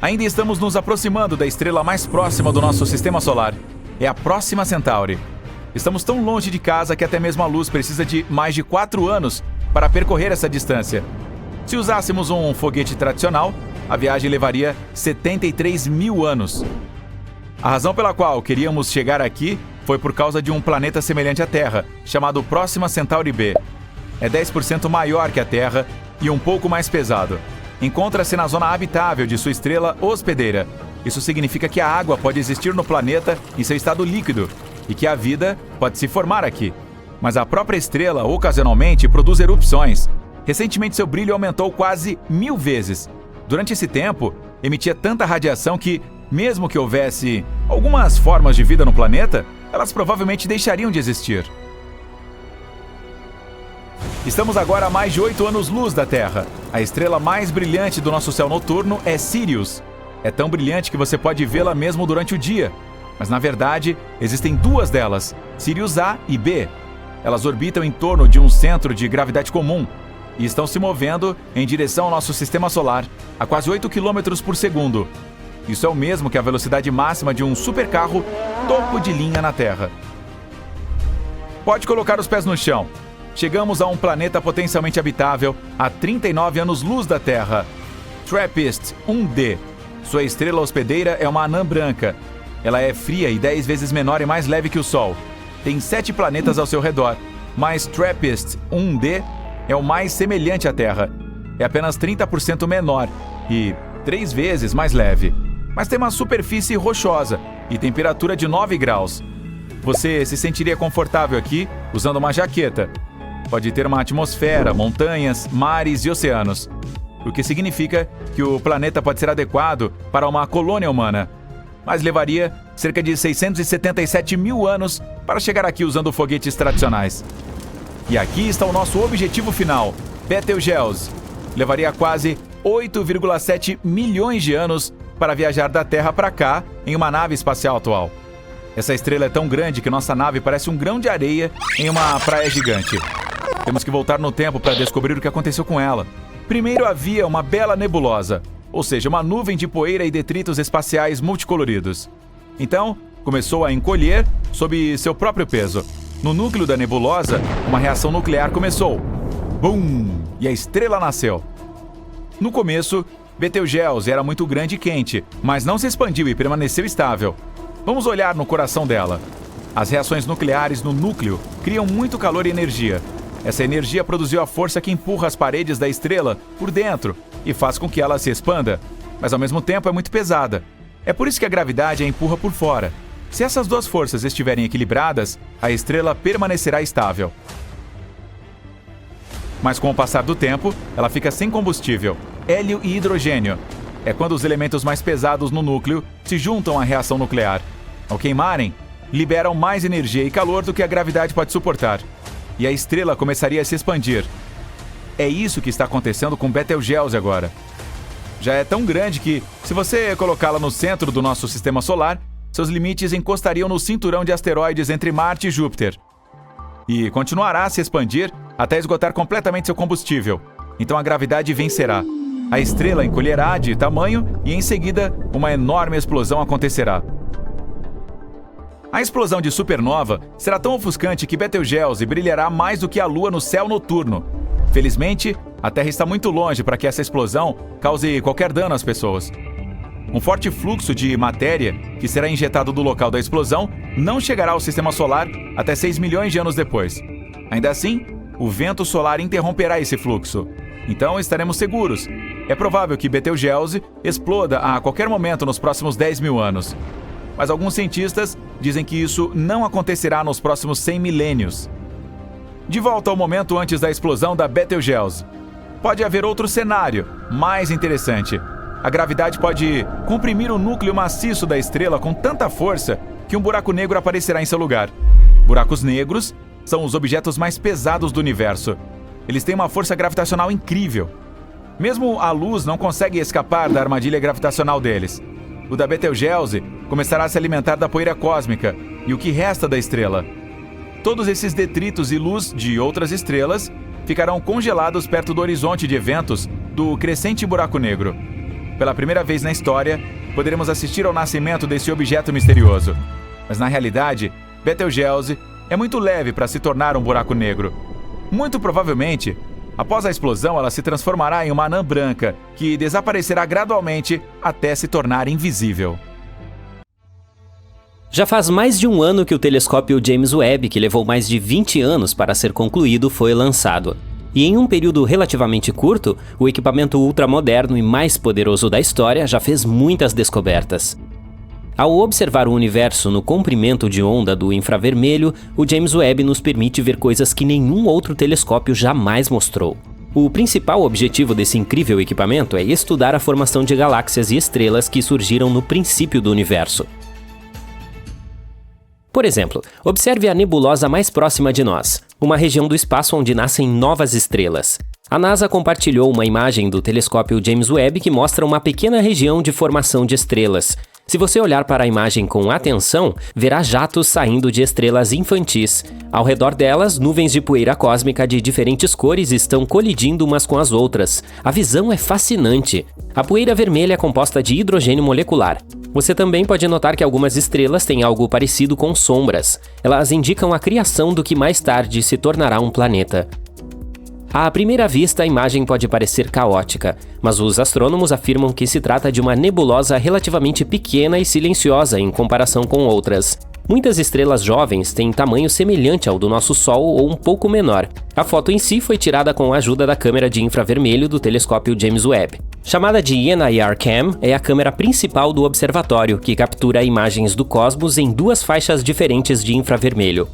Ainda estamos nos aproximando da estrela mais próxima do nosso Sistema Solar. É a Próxima Centauri. Estamos tão longe de casa que até mesmo a luz precisa de mais de 4 anos para percorrer essa distância. Se usássemos um foguete tradicional, a viagem levaria 73 mil anos. A razão pela qual queríamos chegar aqui foi por causa de um planeta semelhante à Terra, chamado Próxima Centauri b. É 10% maior que a Terra e um pouco mais pesado. Encontra-se na zona habitável de sua estrela hospedeira. Isso significa que a água pode existir no planeta em seu estado líquido e que a vida pode se formar aqui. Mas a própria estrela ocasionalmente produz erupções. Recentemente seu brilho aumentou quase 1000 vezes. Durante esse tempo, emitia tanta radiação que, mesmo que houvesse algumas formas de vida no planeta, elas provavelmente deixariam de existir. Estamos agora a mais de 8 anos-luz da Terra. A estrela mais brilhante do nosso céu noturno é Sirius. É tão brilhante que você pode vê-la mesmo durante o dia. Mas na verdade, existem duas delas, Sirius A e B. Elas orbitam em torno de um centro de gravidade comum e estão se movendo em direção ao nosso sistema solar a quase 8 km por segundo. Isso é o mesmo que a velocidade máxima de um supercarro topo de linha na Terra. Pode colocar os pés no chão. Chegamos a um planeta potencialmente habitável a 39 anos-luz da Terra. TRAPPIST-1d. Sua estrela hospedeira é uma anã branca. Ela é fria e 10 vezes menor e mais leve que o Sol. Tem 7 planetas ao seu redor, mas TRAPPIST-1d é o mais semelhante à Terra. É apenas 30% menor e 3 vezes mais leve. Mas tem uma superfície rochosa e temperatura de 9 graus. Você se sentiria confortável aqui usando uma jaqueta. Pode ter uma atmosfera, montanhas, mares e oceanos. O que significa que o planeta pode ser adequado para uma colônia humana. Mas levaria cerca de 677 mil anos para chegar aqui usando foguetes tradicionais. E aqui está o nosso objetivo final, Betelgeuse. Levaria quase 8,7 milhões de anos para viajar da Terra para cá em uma nave espacial atual. Essa estrela é tão grande que nossa nave parece um grão de areia em uma praia gigante. Temos que voltar no tempo para descobrir o que aconteceu com ela. Primeiro havia uma bela nebulosa, ou seja, uma nuvem de poeira e detritos espaciais multicoloridos. Então, começou a encolher sob seu próprio peso. No núcleo da nebulosa, uma reação nuclear começou. Bum! E a estrela nasceu. No começo, Betelgeuse era muito grande e quente, mas não se expandiu e permaneceu estável. Vamos olhar no coração dela. As reações nucleares no núcleo criam muito calor e energia. Essa energia produziu a força que empurra as paredes da estrela por dentro e faz com que ela se expanda, mas ao mesmo tempo é muito pesada. É por isso que a gravidade a empurra por fora. Se essas duas forças estiverem equilibradas, a estrela permanecerá estável. Mas com o passar do tempo, ela fica sem combustível, hélio e hidrogênio. É quando os elementos mais pesados no núcleo se juntam à reação nuclear. Ao queimarem, liberam mais energia e calor do que a gravidade pode suportar. E a estrela começaria a se expandir. É isso que está acontecendo com Betelgeuse agora. Já é tão grande que, se você colocá-la no centro do nosso sistema solar, seus limites encostariam no cinturão de asteroides entre Marte e Júpiter. E continuará a se expandir até esgotar completamente seu combustível. Então a gravidade vencerá. A estrela encolherá de tamanho e, em seguida, uma enorme explosão acontecerá. A explosão de supernova será tão ofuscante que Betelgeuse brilhará mais do que a Lua no céu noturno. Felizmente, a Terra está muito longe para que essa explosão cause qualquer dano às pessoas. Um forte fluxo de matéria que será injetado do local da explosão não chegará ao sistema solar até 6 milhões de anos depois. Ainda assim, o vento solar interromperá esse fluxo. Então estaremos seguros. É provável que Betelgeuse exploda a qualquer momento nos próximos 10 mil anos. Mas alguns cientistas dizem que isso não acontecerá nos próximos 100 milênios. De volta ao momento antes da explosão da Betelgeuse. Pode haver outro cenário, mais interessante. A gravidade pode comprimir o núcleo maciço da estrela com tanta força que um buraco negro aparecerá em seu lugar. Buracos negros são os objetos mais pesados do universo. Eles têm uma força gravitacional incrível. Mesmo a luz não consegue escapar da armadilha gravitacional deles. O da Betelgeuse começará a se alimentar da poeira cósmica e o que resta da estrela. Todos esses detritos e luz de outras estrelas ficarão congelados perto do horizonte de eventos do crescente buraco negro. Pela primeira vez na história, poderemos assistir ao nascimento desse objeto misterioso. Mas na realidade, Betelgeuse é muito leve para se tornar um buraco negro. Muito provavelmente, após a explosão, ela se transformará em uma anã branca, que desaparecerá gradualmente até se tornar invisível. Já faz mais de um ano que o telescópio James Webb, que levou mais de 20 anos para ser concluído, foi lançado. E em um período relativamente curto, o equipamento ultramoderno e mais poderoso da história já fez muitas descobertas. Ao observar o universo no comprimento de onda do infravermelho, o James Webb nos permite ver coisas que nenhum outro telescópio jamais mostrou. O principal objetivo desse incrível equipamento é estudar a formação de galáxias e estrelas que surgiram no princípio do universo. Por exemplo, observe a nebulosa mais próxima de nós. uma região do espaço onde nascem novas estrelas. A NASA compartilhou uma imagem do telescópio James Webb que mostra uma pequena região de formação de estrelas. Se você olhar para a imagem com atenção, verá jatos saindo de estrelas infantis. Ao redor delas, nuvens de poeira cósmica de diferentes cores estão colidindo umas com as outras. A visão é fascinante. A poeira vermelha é composta de hidrogênio molecular. Você também pode notar que algumas estrelas têm algo parecido com sombras. Elas indicam a criação do que mais tarde se tornará um planeta. À primeira vista, a imagem pode parecer caótica, mas os astrônomos afirmam que se trata de uma nebulosa relativamente pequena e silenciosa em comparação com outras. Muitas estrelas jovens têm tamanho semelhante ao do nosso Sol ou um pouco menor. A foto em si foi tirada com a ajuda da câmera de infravermelho do telescópio James Webb. Chamada de NIRCam, é a câmera principal do observatório, que captura imagens do cosmos em duas faixas diferentes de infravermelho.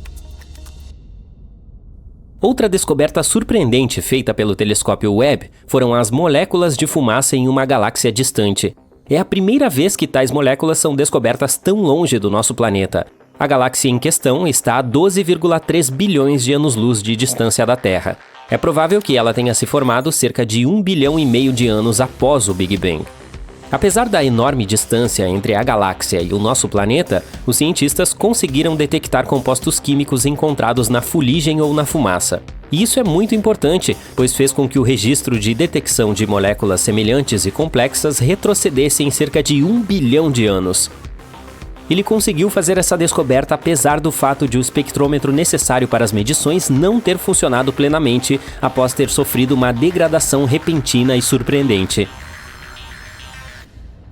Outra descoberta surpreendente feita pelo telescópio Webb foram as moléculas de fumaça em uma galáxia distante. É a primeira vez que tais moléculas são descobertas tão longe do nosso planeta. A galáxia em questão está a 12,3 bilhões de anos-luz de distância da Terra. É provável que ela tenha se formado cerca de 1,5 bilhão de anos após o Big Bang. Apesar da enorme distância entre a galáxia e o nosso planeta, os cientistas conseguiram detectar compostos químicos encontrados na fuligem ou na fumaça. E isso é muito importante, pois fez com que o registro de detecção de moléculas semelhantes e complexas retrocedesse em cerca de 1 bilhão de anos. Ele conseguiu fazer essa descoberta apesar do fato de o espectrômetro necessário para as medições não ter funcionado plenamente após ter sofrido uma degradação repentina e surpreendente.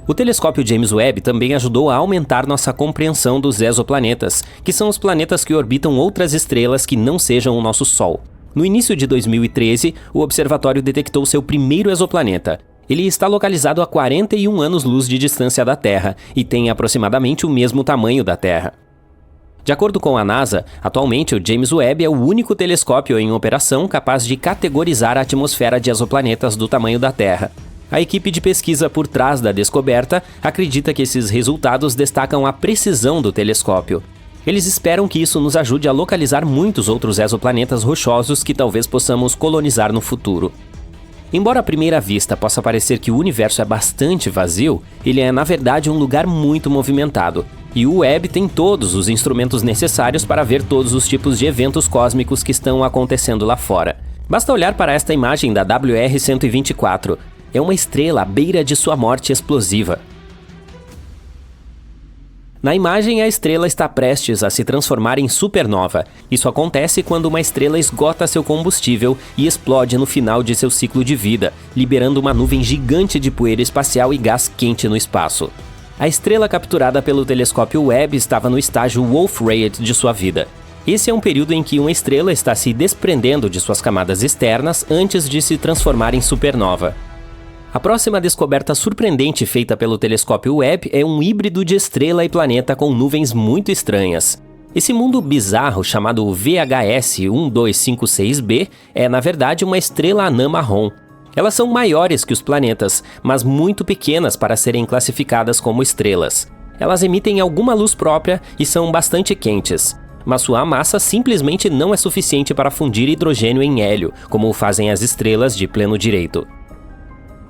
O telescópio James Webb também ajudou a aumentar nossa compreensão dos exoplanetas, que são os planetas que orbitam outras estrelas que não sejam o nosso Sol. No início de 2013, o observatório detectou seu primeiro exoplaneta. Ele está localizado a 41 anos-luz de distância da Terra e tem aproximadamente o mesmo tamanho da Terra. De acordo com a NASA, atualmente o James Webb é o único telescópio em operação capaz de categorizar a atmosfera de exoplanetas do tamanho da Terra. A equipe de pesquisa por trás da descoberta acredita que esses resultados destacam a precisão do telescópio. Eles esperam que isso nos ajude a localizar muitos outros exoplanetas rochosos que talvez possamos colonizar no futuro. Embora à primeira vista possa parecer que o universo é bastante vazio, ele é na verdade um lugar muito movimentado. E o Webb tem todos os instrumentos necessários para ver todos os tipos de eventos cósmicos que estão acontecendo lá fora. Basta olhar para esta imagem da WR-124. É uma estrela à beira de sua morte explosiva. Na imagem, a estrela está prestes a se transformar em supernova. Isso acontece quando uma estrela esgota seu combustível e explode no final de seu ciclo de vida, liberando uma nuvem gigante de poeira espacial e gás quente no espaço. A estrela capturada pelo telescópio Webb estava no estágio Wolf-Rayet de sua vida. Esse é um período em que uma estrela está se desprendendo de suas camadas externas antes de se transformar em supernova. A próxima descoberta surpreendente feita pelo telescópio Webb é um híbrido de estrela e planeta com nuvens muito estranhas. Esse mundo bizarro chamado VHS 1256b é, na verdade, uma estrela anã marrom. Elas são maiores que os planetas, mas muito pequenas para serem classificadas como estrelas. Elas emitem alguma luz própria e são bastante quentes, mas sua massa simplesmente não é suficiente para fundir hidrogênio em hélio, como fazem as estrelas de pleno direito.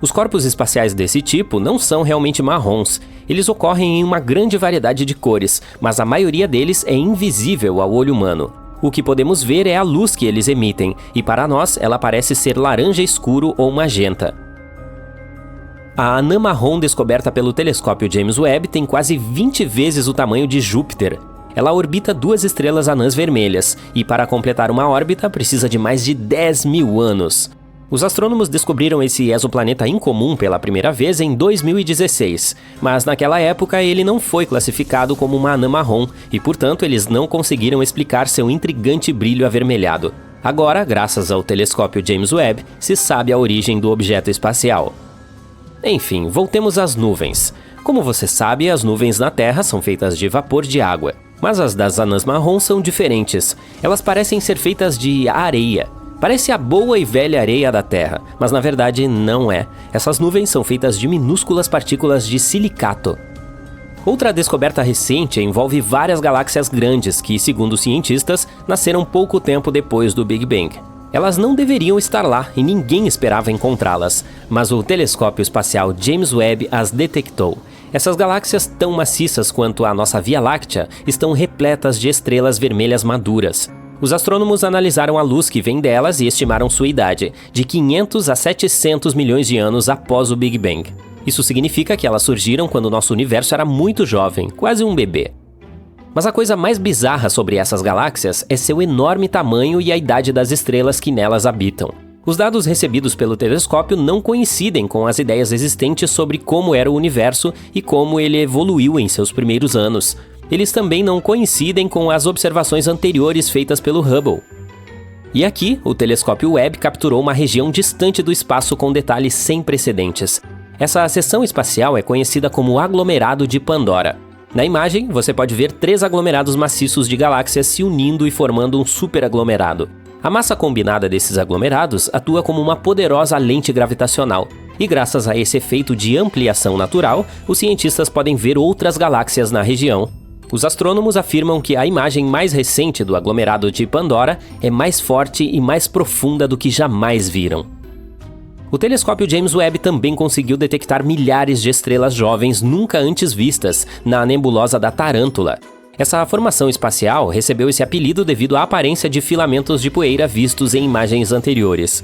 Os corpos espaciais desse tipo não são realmente marrons. Eles ocorrem em uma grande variedade de cores, mas a maioria deles é invisível ao olho humano. O que podemos ver é a luz que eles emitem, e para nós ela parece ser laranja escuro ou magenta. A anã marrom descoberta pelo telescópio James Webb tem quase 20 vezes o tamanho de Júpiter. Ela orbita duas estrelas anãs vermelhas, e para completar uma órbita precisa de mais de 10 mil anos. Os astrônomos descobriram esse exoplaneta incomum pela primeira vez em 2016, mas naquela época ele não foi classificado como uma anã marrom e, portanto, eles não conseguiram explicar seu intrigante brilho avermelhado. Agora, graças ao telescópio James Webb, se sabe a origem do objeto espacial. Enfim, voltemos às nuvens. Como você sabe, as nuvens na Terra são feitas de vapor de água, mas as das anãs marrom são diferentes. Elas parecem ser feitas de areia. Parece a boa e velha areia da Terra, mas na verdade não é. Essas nuvens são feitas de minúsculas partículas de silicato. Outra descoberta recente envolve várias galáxias grandes que, segundo cientistas, nasceram pouco tempo depois do Big Bang. Elas não deveriam estar lá e ninguém esperava encontrá-las, mas o telescópio espacial James Webb as detectou. Essas galáxias, tão maciças quanto a nossa Via Láctea, estão repletas de estrelas vermelhas maduras. Os astrônomos analisaram a luz que vem delas e estimaram sua idade, de 500 a 700 milhões de anos após o Big Bang. Isso significa que elas surgiram quando o nosso universo era muito jovem, quase um bebê. Mas a coisa mais bizarra sobre essas galáxias é seu enorme tamanho e a idade das estrelas que nelas habitam. Os dados recebidos pelo telescópio não coincidem com as ideias existentes sobre como era o universo e como ele evoluiu em seus primeiros anos. Eles também não coincidem com as observações anteriores feitas pelo Hubble. E aqui, o telescópio Webb capturou uma região distante do espaço com detalhes sem precedentes. Essa seção espacial é conhecida como aglomerado de Pandora. Na imagem, você pode ver 3 aglomerados maciços de galáxias se unindo e formando um superaglomerado. A massa combinada desses aglomerados atua como uma poderosa lente gravitacional. E graças a esse efeito de ampliação natural, os cientistas podem ver outras galáxias na região. Os astrônomos afirmam que a imagem mais recente do aglomerado de Pandora é mais forte e mais profunda do que jamais viram. O telescópio James Webb também conseguiu detectar milhares de estrelas jovens nunca antes vistas na nebulosa da Tarântula. Essa formação espacial recebeu esse apelido devido à aparência de filamentos de poeira vistos em imagens anteriores.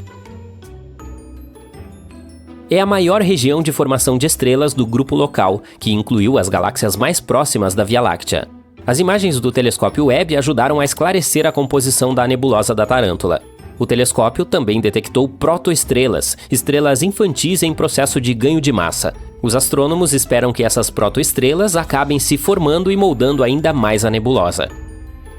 É a maior região de formação de estrelas do grupo local, que incluiu as galáxias mais próximas da Via Láctea. As imagens do telescópio Webb ajudaram a esclarecer a composição da nebulosa da Tarântula. O telescópio também detectou protoestrelas, estrelas infantis em processo de ganho de massa. Os astrônomos esperam que essas protoestrelas acabem se formando e moldando ainda mais a nebulosa.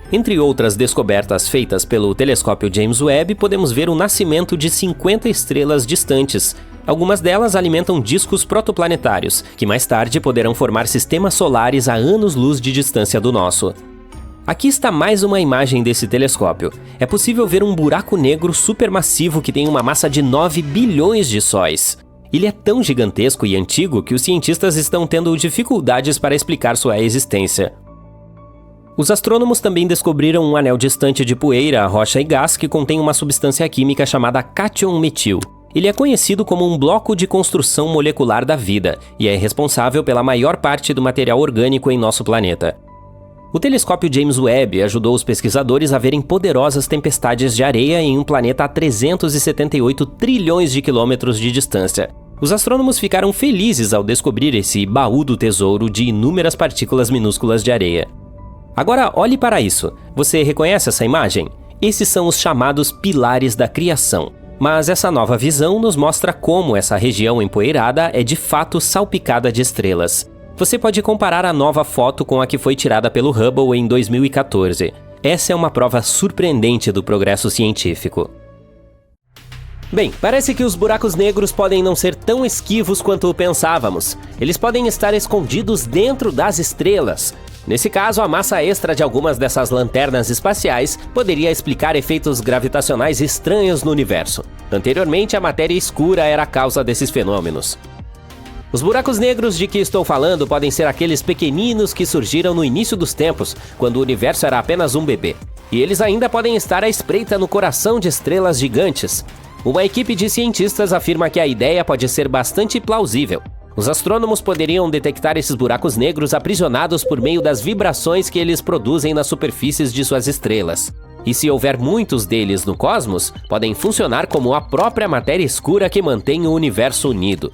Entre outras descobertas feitas pelo telescópio James Webb, podemos ver o nascimento de 50 estrelas distantes. Algumas delas alimentam discos protoplanetários, que mais tarde poderão formar sistemas solares a anos-luz de distância do nosso. Aqui está mais uma imagem desse telescópio. É possível ver um buraco negro supermassivo que tem uma massa de 9 bilhões de sóis. Ele é tão gigantesco e antigo que os cientistas estão tendo dificuldades para explicar sua existência. Os astrônomos também descobriram um anel distante de poeira, rocha e gás que contém uma substância química chamada cátion metil. Ele é conhecido como um bloco de construção molecular da vida e é responsável pela maior parte do material orgânico em nosso planeta. O telescópio James Webb ajudou os pesquisadores a verem poderosas tempestades de areia em um planeta a 378 trilhões de quilômetros de distância. Os astrônomos ficaram felizes ao descobrir esse baú do tesouro de inúmeras partículas minúsculas de areia. Agora olhe para isso. Você reconhece essa imagem? Esses são os chamados pilares da criação. Mas essa nova visão nos mostra como essa região empoeirada é de fato salpicada de estrelas. Você pode comparar a nova foto com a que foi tirada pelo Hubble em 2014. Essa é uma prova surpreendente do progresso científico. Bem, parece que os buracos negros podem não ser tão esquivos quanto pensávamos. Eles podem estar escondidos dentro das estrelas. Nesse caso, a massa extra de algumas dessas lanternas espaciais poderia explicar efeitos gravitacionais estranhos no universo. Anteriormente, a matéria escura era a causa desses fenômenos. Os buracos negros de que estou falando podem ser aqueles pequeninos que surgiram no início dos tempos, quando o universo era apenas um bebê. E eles ainda podem estar à espreita no coração de estrelas gigantes. Uma equipe de cientistas afirma que a ideia pode ser bastante plausível. Os astrônomos poderiam detectar esses buracos negros aprisionados por meio das vibrações que eles produzem nas superfícies de suas estrelas. E se houver muitos deles no cosmos, podem funcionar como a própria matéria escura que mantém o universo unido.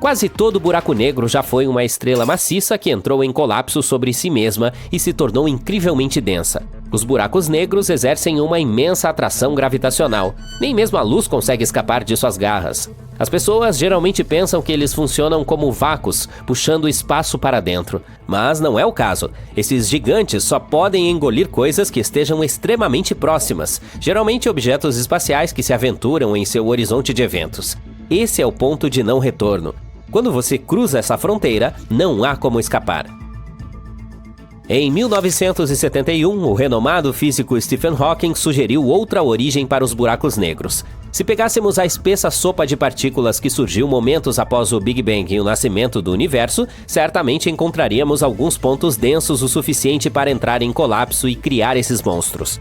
Quase todo buraco negro já foi uma estrela maciça que entrou em colapso sobre si mesma e se tornou incrivelmente densa. Os buracos negros exercem uma imensa atração gravitacional. Nem mesmo a luz consegue escapar de suas garras. As pessoas geralmente pensam que eles funcionam como vácuos, puxando o espaço para dentro. Mas não é o caso. Esses gigantes só podem engolir coisas que estejam extremamente próximas, geralmente objetos espaciais que se aventuram em seu horizonte de eventos. Esse é o ponto de não retorno. Quando você cruza essa fronteira, não há como escapar. Em 1971, o renomado físico Stephen Hawking sugeriu outra origem para os buracos negros. Se pegássemos a espessa sopa de partículas que surgiu momentos após o Big Bang e o nascimento do universo, certamente encontraríamos alguns pontos densos o suficiente para entrar em colapso e criar esses monstros.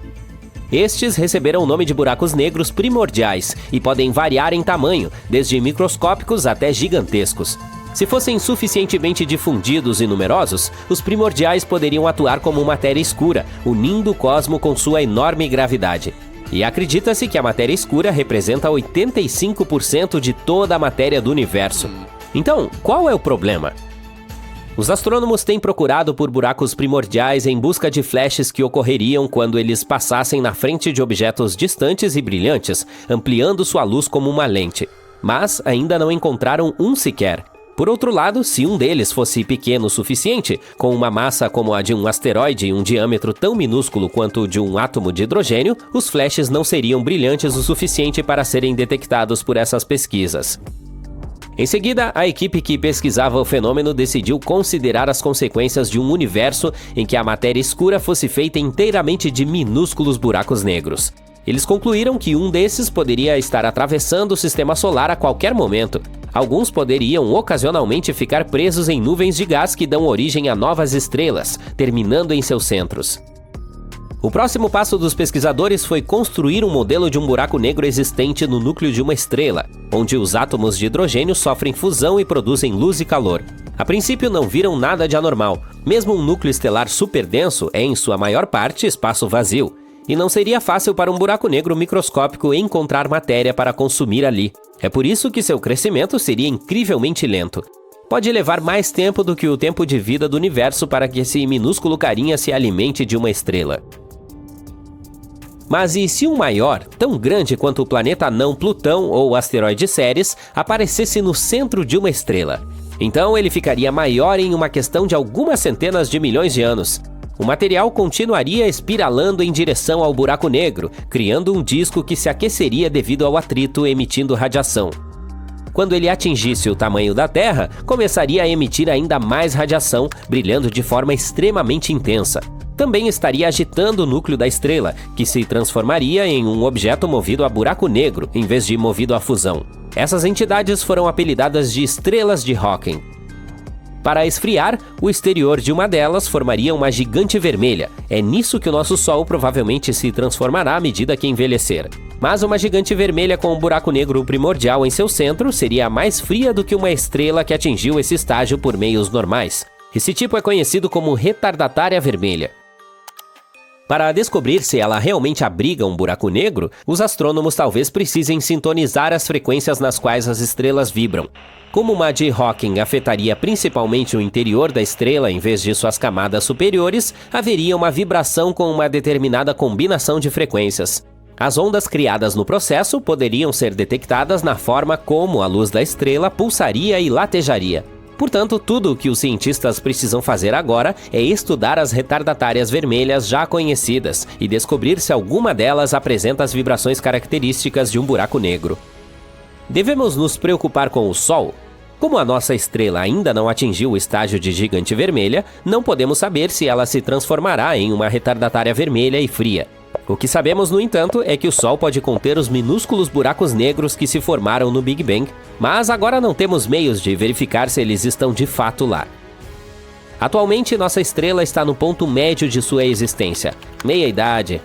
Estes receberam o nome de buracos negros primordiais e podem variar em tamanho, desde microscópicos até gigantescos. Se fossem suficientemente difundidos e numerosos, os primordiais poderiam atuar como matéria escura, unindo o cosmo com sua enorme gravidade. E acredita-se que a matéria escura representa 85% de toda a matéria do universo. Então, qual é o problema? Os astrônomos têm procurado por buracos primordiais em busca de flashes que ocorreriam quando eles passassem na frente de objetos distantes e brilhantes, ampliando sua luz como uma lente. Mas ainda não encontraram um sequer. Por outro lado, se um deles fosse pequeno o suficiente, com uma massa como a de um asteroide e um diâmetro tão minúsculo quanto o de um átomo de hidrogênio, os flashes não seriam brilhantes o suficiente para serem detectados por essas pesquisas. Em seguida, a equipe que pesquisava o fenômeno decidiu considerar as consequências de um universo em que a matéria escura fosse feita inteiramente de minúsculos buracos negros. Eles concluíram que um desses poderia estar atravessando o sistema solar a qualquer momento. Alguns poderiam ocasionalmente ficar presos em nuvens de gás que dão origem a novas estrelas, terminando em seus centros. O próximo passo dos pesquisadores foi construir um modelo de um buraco negro existente no núcleo de uma estrela, onde os átomos de hidrogênio sofrem fusão e produzem luz e calor. A princípio não viram nada de anormal. Mesmo um núcleo estelar superdenso é, em sua maior parte, espaço vazio. E não seria fácil para um buraco negro microscópico encontrar matéria para consumir ali. É por isso que seu crescimento seria incrivelmente lento. Pode levar mais tempo do que o tempo de vida do universo para que esse minúsculo carinha se alimente de uma estrela. Mas e se um maior, tão grande quanto o planeta anão Plutão ou o asteroide Ceres, aparecesse no centro de uma estrela? Então ele ficaria maior em uma questão de algumas centenas de milhões de anos. O material continuaria espiralando em direção ao buraco negro, criando um disco que se aqueceria devido ao atrito, emitindo radiação. Quando ele atingisse o tamanho da Terra, começaria a emitir ainda mais radiação, brilhando de forma extremamente intensa. Também estaria agitando o núcleo da estrela, que se transformaria em um objeto movido a buraco negro, em vez de movido à fusão. Essas entidades foram apelidadas de estrelas de Hawking. Para esfriar, o exterior de uma delas formaria uma gigante vermelha. É nisso que o nosso Sol provavelmente se transformará à medida que envelhecer. Mas uma gigante vermelha com um buraco negro primordial em seu centro seria mais fria do que uma estrela que atingiu esse estágio por meios normais. Esse tipo é conhecido como retardatária vermelha. Para descobrir se ela realmente abriga um buraco negro, os astrônomos talvez precisem sintonizar as frequências nas quais as estrelas vibram. Como uma de Hawking afetaria principalmente o interior da estrela em vez de suas camadas superiores, haveria uma vibração com uma determinada combinação de frequências. As ondas criadas no processo poderiam ser detectadas na forma como a luz da estrela pulsaria e latejaria. Portanto, tudo o que os cientistas precisam fazer agora é estudar as retardatárias vermelhas já conhecidas e descobrir se alguma delas apresenta as vibrações características de um buraco negro. Devemos nos preocupar com o Sol? Como a nossa estrela ainda não atingiu o estágio de gigante vermelha, não podemos saber se ela se transformará em uma retardatária vermelha e fria. O que sabemos, no entanto, é que o Sol pode conter os minúsculos buracos negros que se formaram no Big Bang, mas agora não temos meios de verificar se eles estão de fato lá. Atualmente, nossa estrela está no ponto médio de sua existência. Meia-idade.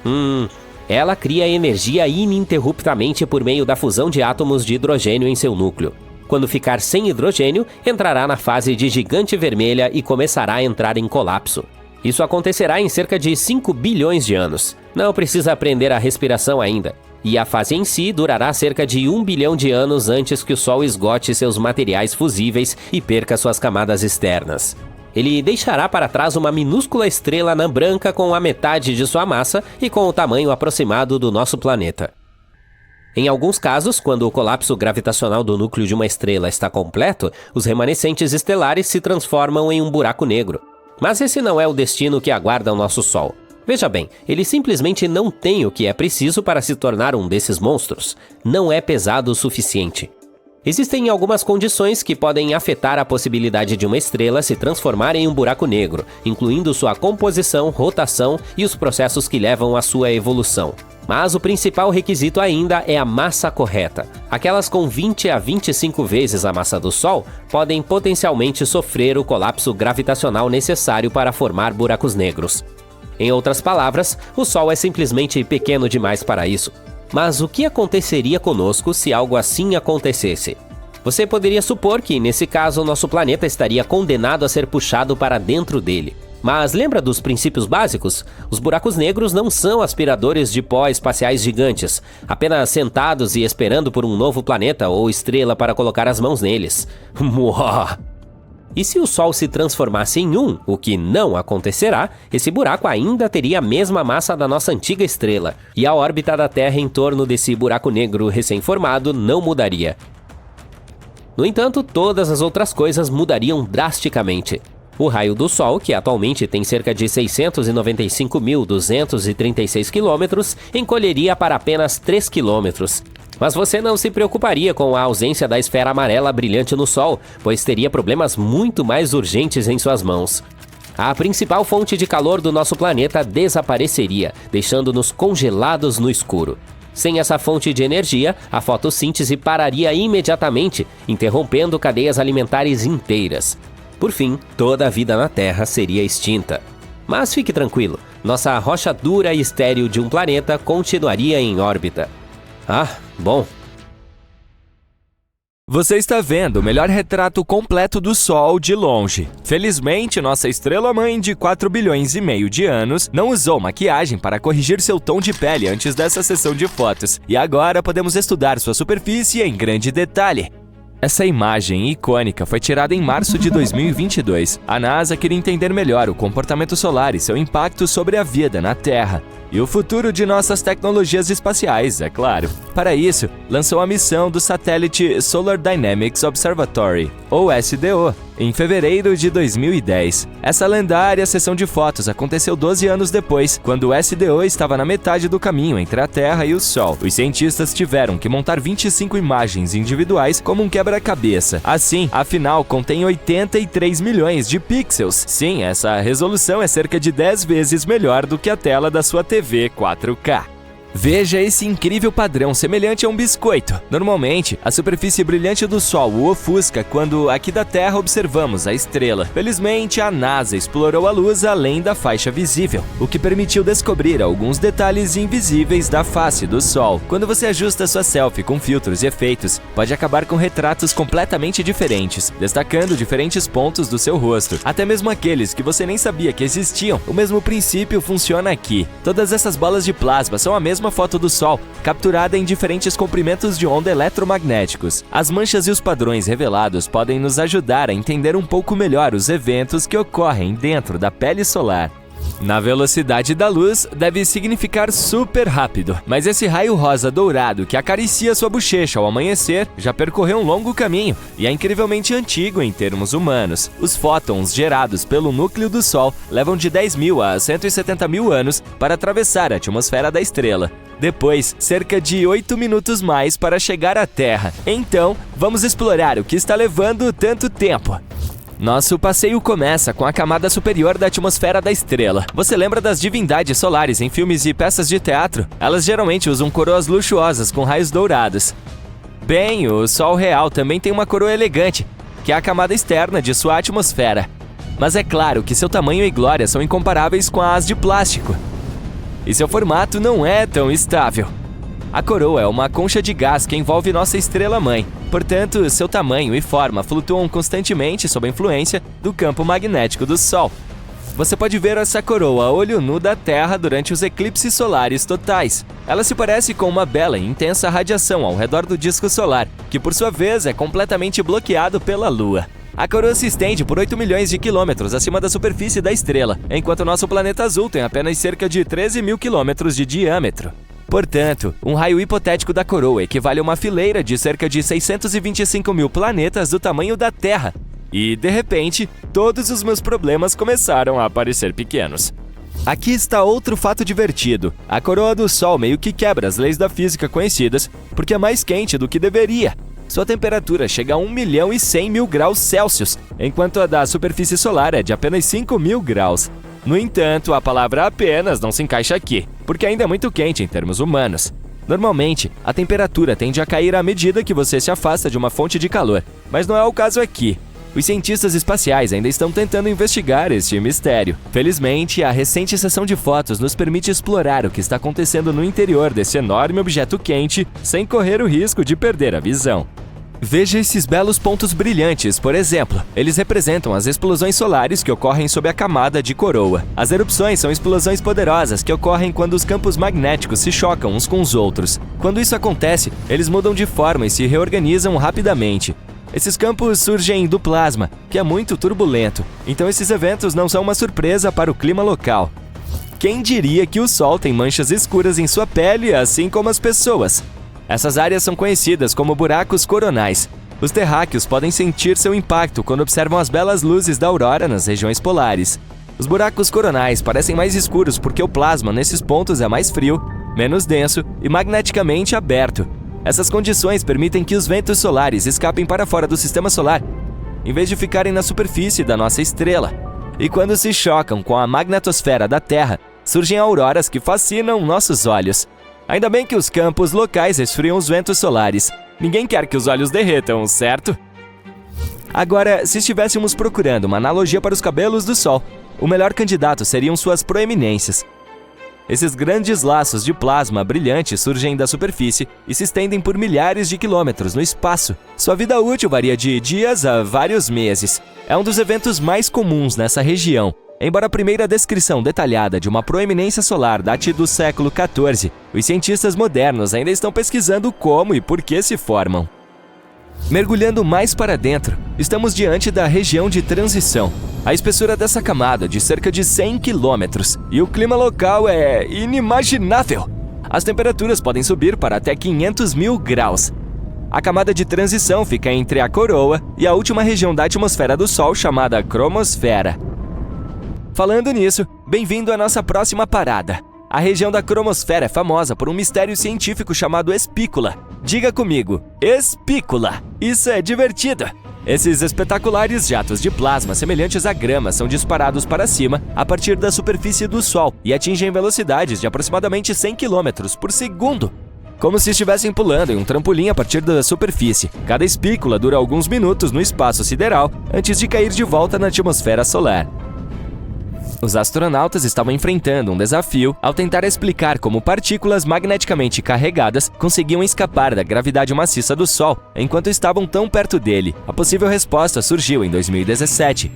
Ela cria energia ininterruptamente por meio da fusão de átomos de hidrogênio em seu núcleo. Quando ficar sem hidrogênio, entrará na fase de gigante vermelha e começará a entrar em colapso. Isso acontecerá em cerca de 5 bilhões de anos. Não precisa aprender a respiração ainda. E a fase em si durará cerca de 1 bilhão de anos antes que o Sol esgote seus materiais fusíveis e perca suas camadas externas. Ele deixará para trás uma minúscula estrela anã branca com a metade de sua massa e com o tamanho aproximado do nosso planeta. Em alguns casos, quando o colapso gravitacional do núcleo de uma estrela está completo, os remanescentes estelares se transformam em um buraco negro. Mas esse não é o destino que aguarda o nosso Sol. Veja bem, ele simplesmente não tem o que é preciso para se tornar um desses monstros. Não é pesado o suficiente. Existem algumas condições que podem afetar a possibilidade de uma estrela se transformar em um buraco negro, incluindo sua composição, rotação e os processos que levam à sua evolução. Mas o principal requisito ainda é a massa correta. Aquelas com 20 a 25 vezes a massa do Sol podem potencialmente sofrer o colapso gravitacional necessário para formar buracos negros. Em outras palavras, o Sol é simplesmente pequeno demais para isso. Mas o que aconteceria conosco se algo assim acontecesse? Você poderia supor que, nesse caso, nosso planeta estaria condenado a ser puxado para dentro dele. Mas lembra dos princípios básicos? Os buracos negros não são aspiradores de pó espaciais gigantes, apenas sentados e esperando por um novo planeta ou estrela para colocar as mãos neles. E se o Sol se transformasse em um, o que não acontecerá, esse buraco ainda teria a mesma massa da nossa antiga estrela, e a órbita da Terra em torno desse buraco negro recém-formado não mudaria. No entanto, todas as outras coisas mudariam drasticamente. O raio do Sol, que atualmente tem cerca de 695.236 quilômetros, encolheria para apenas 3 quilômetros. Mas você não se preocuparia com a ausência da esfera amarela brilhante no Sol, pois teria problemas muito mais urgentes em suas mãos. A principal fonte de calor do nosso planeta desapareceria, deixando-nos congelados no escuro. Sem essa fonte de energia, a fotossíntese pararia imediatamente, interrompendo cadeias alimentares inteiras. Por fim, toda a vida na Terra seria extinta. Mas fique tranquilo, nossa rocha dura e estéril de um planeta continuaria em órbita. Bom. Você está vendo o melhor retrato completo do Sol de longe. Felizmente, nossa estrela-mãe de 4 bilhões e meio de anos não usou maquiagem para corrigir seu tom de pele antes dessa sessão de fotos. E agora podemos estudar sua superfície em grande detalhe. Essa imagem icônica foi tirada em março de 2022. A NASA queria entender melhor o comportamento solar e seu impacto sobre a vida na Terra. E o futuro de nossas tecnologias espaciais, é claro. Para isso, lançou a missão do satélite Solar Dynamics Observatory, ou SDO, em fevereiro de 2010. Essa lendária sessão de fotos aconteceu 12 anos depois, quando o SDO estava na metade do caminho entre a Terra e o Sol. Os cientistas tiveram que montar 25 imagens individuais como um quebra-cabeça. Assim, afinal, contém 83 milhões de pixels. Sim, essa resolução é cerca de 10 vezes melhor do que a tela da sua TV 4K. Veja esse incrível padrão semelhante a um biscoito. Normalmente, a superfície brilhante do Sol o ofusca quando aqui da Terra observamos a estrela. Felizmente, a NASA explorou a luz além da faixa visível, o que permitiu descobrir alguns detalhes invisíveis da face do Sol. Quando você ajusta sua selfie com filtros e efeitos, pode acabar com retratos completamente diferentes, destacando diferentes pontos do seu rosto, até mesmo aqueles que você nem sabia que existiam. O mesmo princípio funciona aqui. Todas essas bolas de plasma são a mesma foto do Sol, capturada em diferentes comprimentos de onda eletromagnéticos. As manchas e os padrões revelados podem nos ajudar a entender um pouco melhor os eventos que ocorrem dentro da pele solar. Na velocidade da luz, deve significar super rápido, mas esse raio rosa dourado que acaricia sua bochecha ao amanhecer já percorreu um longo caminho e é incrivelmente antigo em termos humanos. Os fótons gerados pelo núcleo do Sol levam de 10 mil a 170 mil anos para atravessar a atmosfera da estrela. Depois, cerca de 8 minutos mais para chegar à Terra. Então, vamos explorar o que está levando tanto tempo. Nosso passeio começa com a camada superior da atmosfera da estrela. Você lembra das divindades solares em filmes e peças de teatro? Elas geralmente usam coroas luxuosas com raios dourados. Bem, o Sol real também tem uma coroa elegante, que é a camada externa de sua atmosfera. Mas é claro que seu tamanho e glória são incomparáveis com as de plástico. E seu formato não é tão estável. A coroa é uma concha de gás que envolve nossa estrela-mãe. Portanto, seu tamanho e forma flutuam constantemente sob a influência do campo magnético do Sol. Você pode ver essa coroa a olho nu da Terra durante os eclipses solares totais. Ela se parece com uma bela e intensa radiação ao redor do disco solar, que por sua vez é completamente bloqueado pela Lua. A coroa se estende por 8 milhões de quilômetros acima da superfície da estrela, enquanto nosso planeta azul tem apenas cerca de 13 mil quilômetros de diâmetro. Portanto, um raio hipotético da coroa equivale a uma fileira de cerca de 625 mil planetas do tamanho da Terra. E, de repente, todos os meus problemas começaram a parecer pequenos. Aqui está outro fato divertido. A coroa do Sol meio que quebra as leis da física conhecidas, porque é mais quente do que deveria. sua temperatura chega a 1.100.000 graus Celsius, enquanto a da superfície solar é de apenas 5.000 graus. No entanto, a palavra apenas não se encaixa aqui, porque ainda é muito quente em termos humanos. Normalmente, a temperatura tende a cair à medida que você se afasta de uma fonte de calor, mas não é o caso aqui. Os cientistas espaciais ainda estão tentando investigar este mistério. Felizmente, a recente sessão de fotos nos permite explorar o que está acontecendo no interior desse enorme objeto quente, sem correr o risco de perder a visão. Veja esses belos pontos brilhantes, por exemplo. Eles representam as explosões solares que ocorrem sob a camada de coroa. As erupções são explosões poderosas que ocorrem quando os campos magnéticos se chocam uns com os outros. Quando isso acontece, eles mudam de forma e se reorganizam rapidamente. Esses campos surgem do plasma, que é muito turbulento, então esses eventos não são uma surpresa para o clima local. Quem diria que o Sol tem manchas escuras em sua pele, assim como as pessoas? Essas áreas são conhecidas como buracos coronais. Os terráqueos podem sentir seu impacto quando observam as belas luzes da aurora nas regiões polares. Os buracos coronais parecem mais escuros porque o plasma nesses pontos é mais frio, menos denso e magneticamente aberto. Essas condições permitem que os ventos solares escapem para fora do sistema solar, em vez de ficarem na superfície da nossa estrela. E quando se chocam com a magnetosfera da Terra, surgem auroras que fascinam nossos olhos. Ainda bem que os campos locais resfriam os ventos solares. Ninguém quer que os olhos derretam, certo? Agora, se estivéssemos procurando uma analogia para os cabelos do Sol, o melhor candidato seriam suas proeminências. Esses grandes laços de plasma brilhante surgem da superfície e se estendem por milhares de quilômetros no espaço. Sua vida útil varia de dias a vários meses. É um dos eventos mais comuns nessa região. Embora a primeira descrição detalhada de uma proeminência solar date do século XIV, os cientistas modernos ainda estão pesquisando como e por que se formam. Mergulhando mais para dentro, estamos diante da região de transição. A espessura dessa camada é de cerca de 100 quilômetros e o clima local é inimaginável. As temperaturas podem subir para até 500.000 graus. A camada de transição fica entre a coroa e a última região da atmosfera do Sol chamada cromosfera. Falando nisso, bem-vindo à nossa próxima parada. A região da cromosfera é famosa por um mistério científico chamado espícula. Diga comigo, espícula! Isso é divertido! Esses espetaculares jatos de plasma semelhantes a grama são disparados para cima a partir da superfície do Sol e atingem velocidades de aproximadamente 100 km por segundo. Como se estivessem pulando em um trampolim a partir da superfície. Cada espícula dura alguns minutos no espaço sideral antes de cair de volta na atmosfera solar. Os astronautas estavam enfrentando um desafio ao tentar explicar como partículas magneticamente carregadas conseguiam escapar da gravidade maciça do Sol enquanto estavam tão perto dele. A possível resposta surgiu em 2017.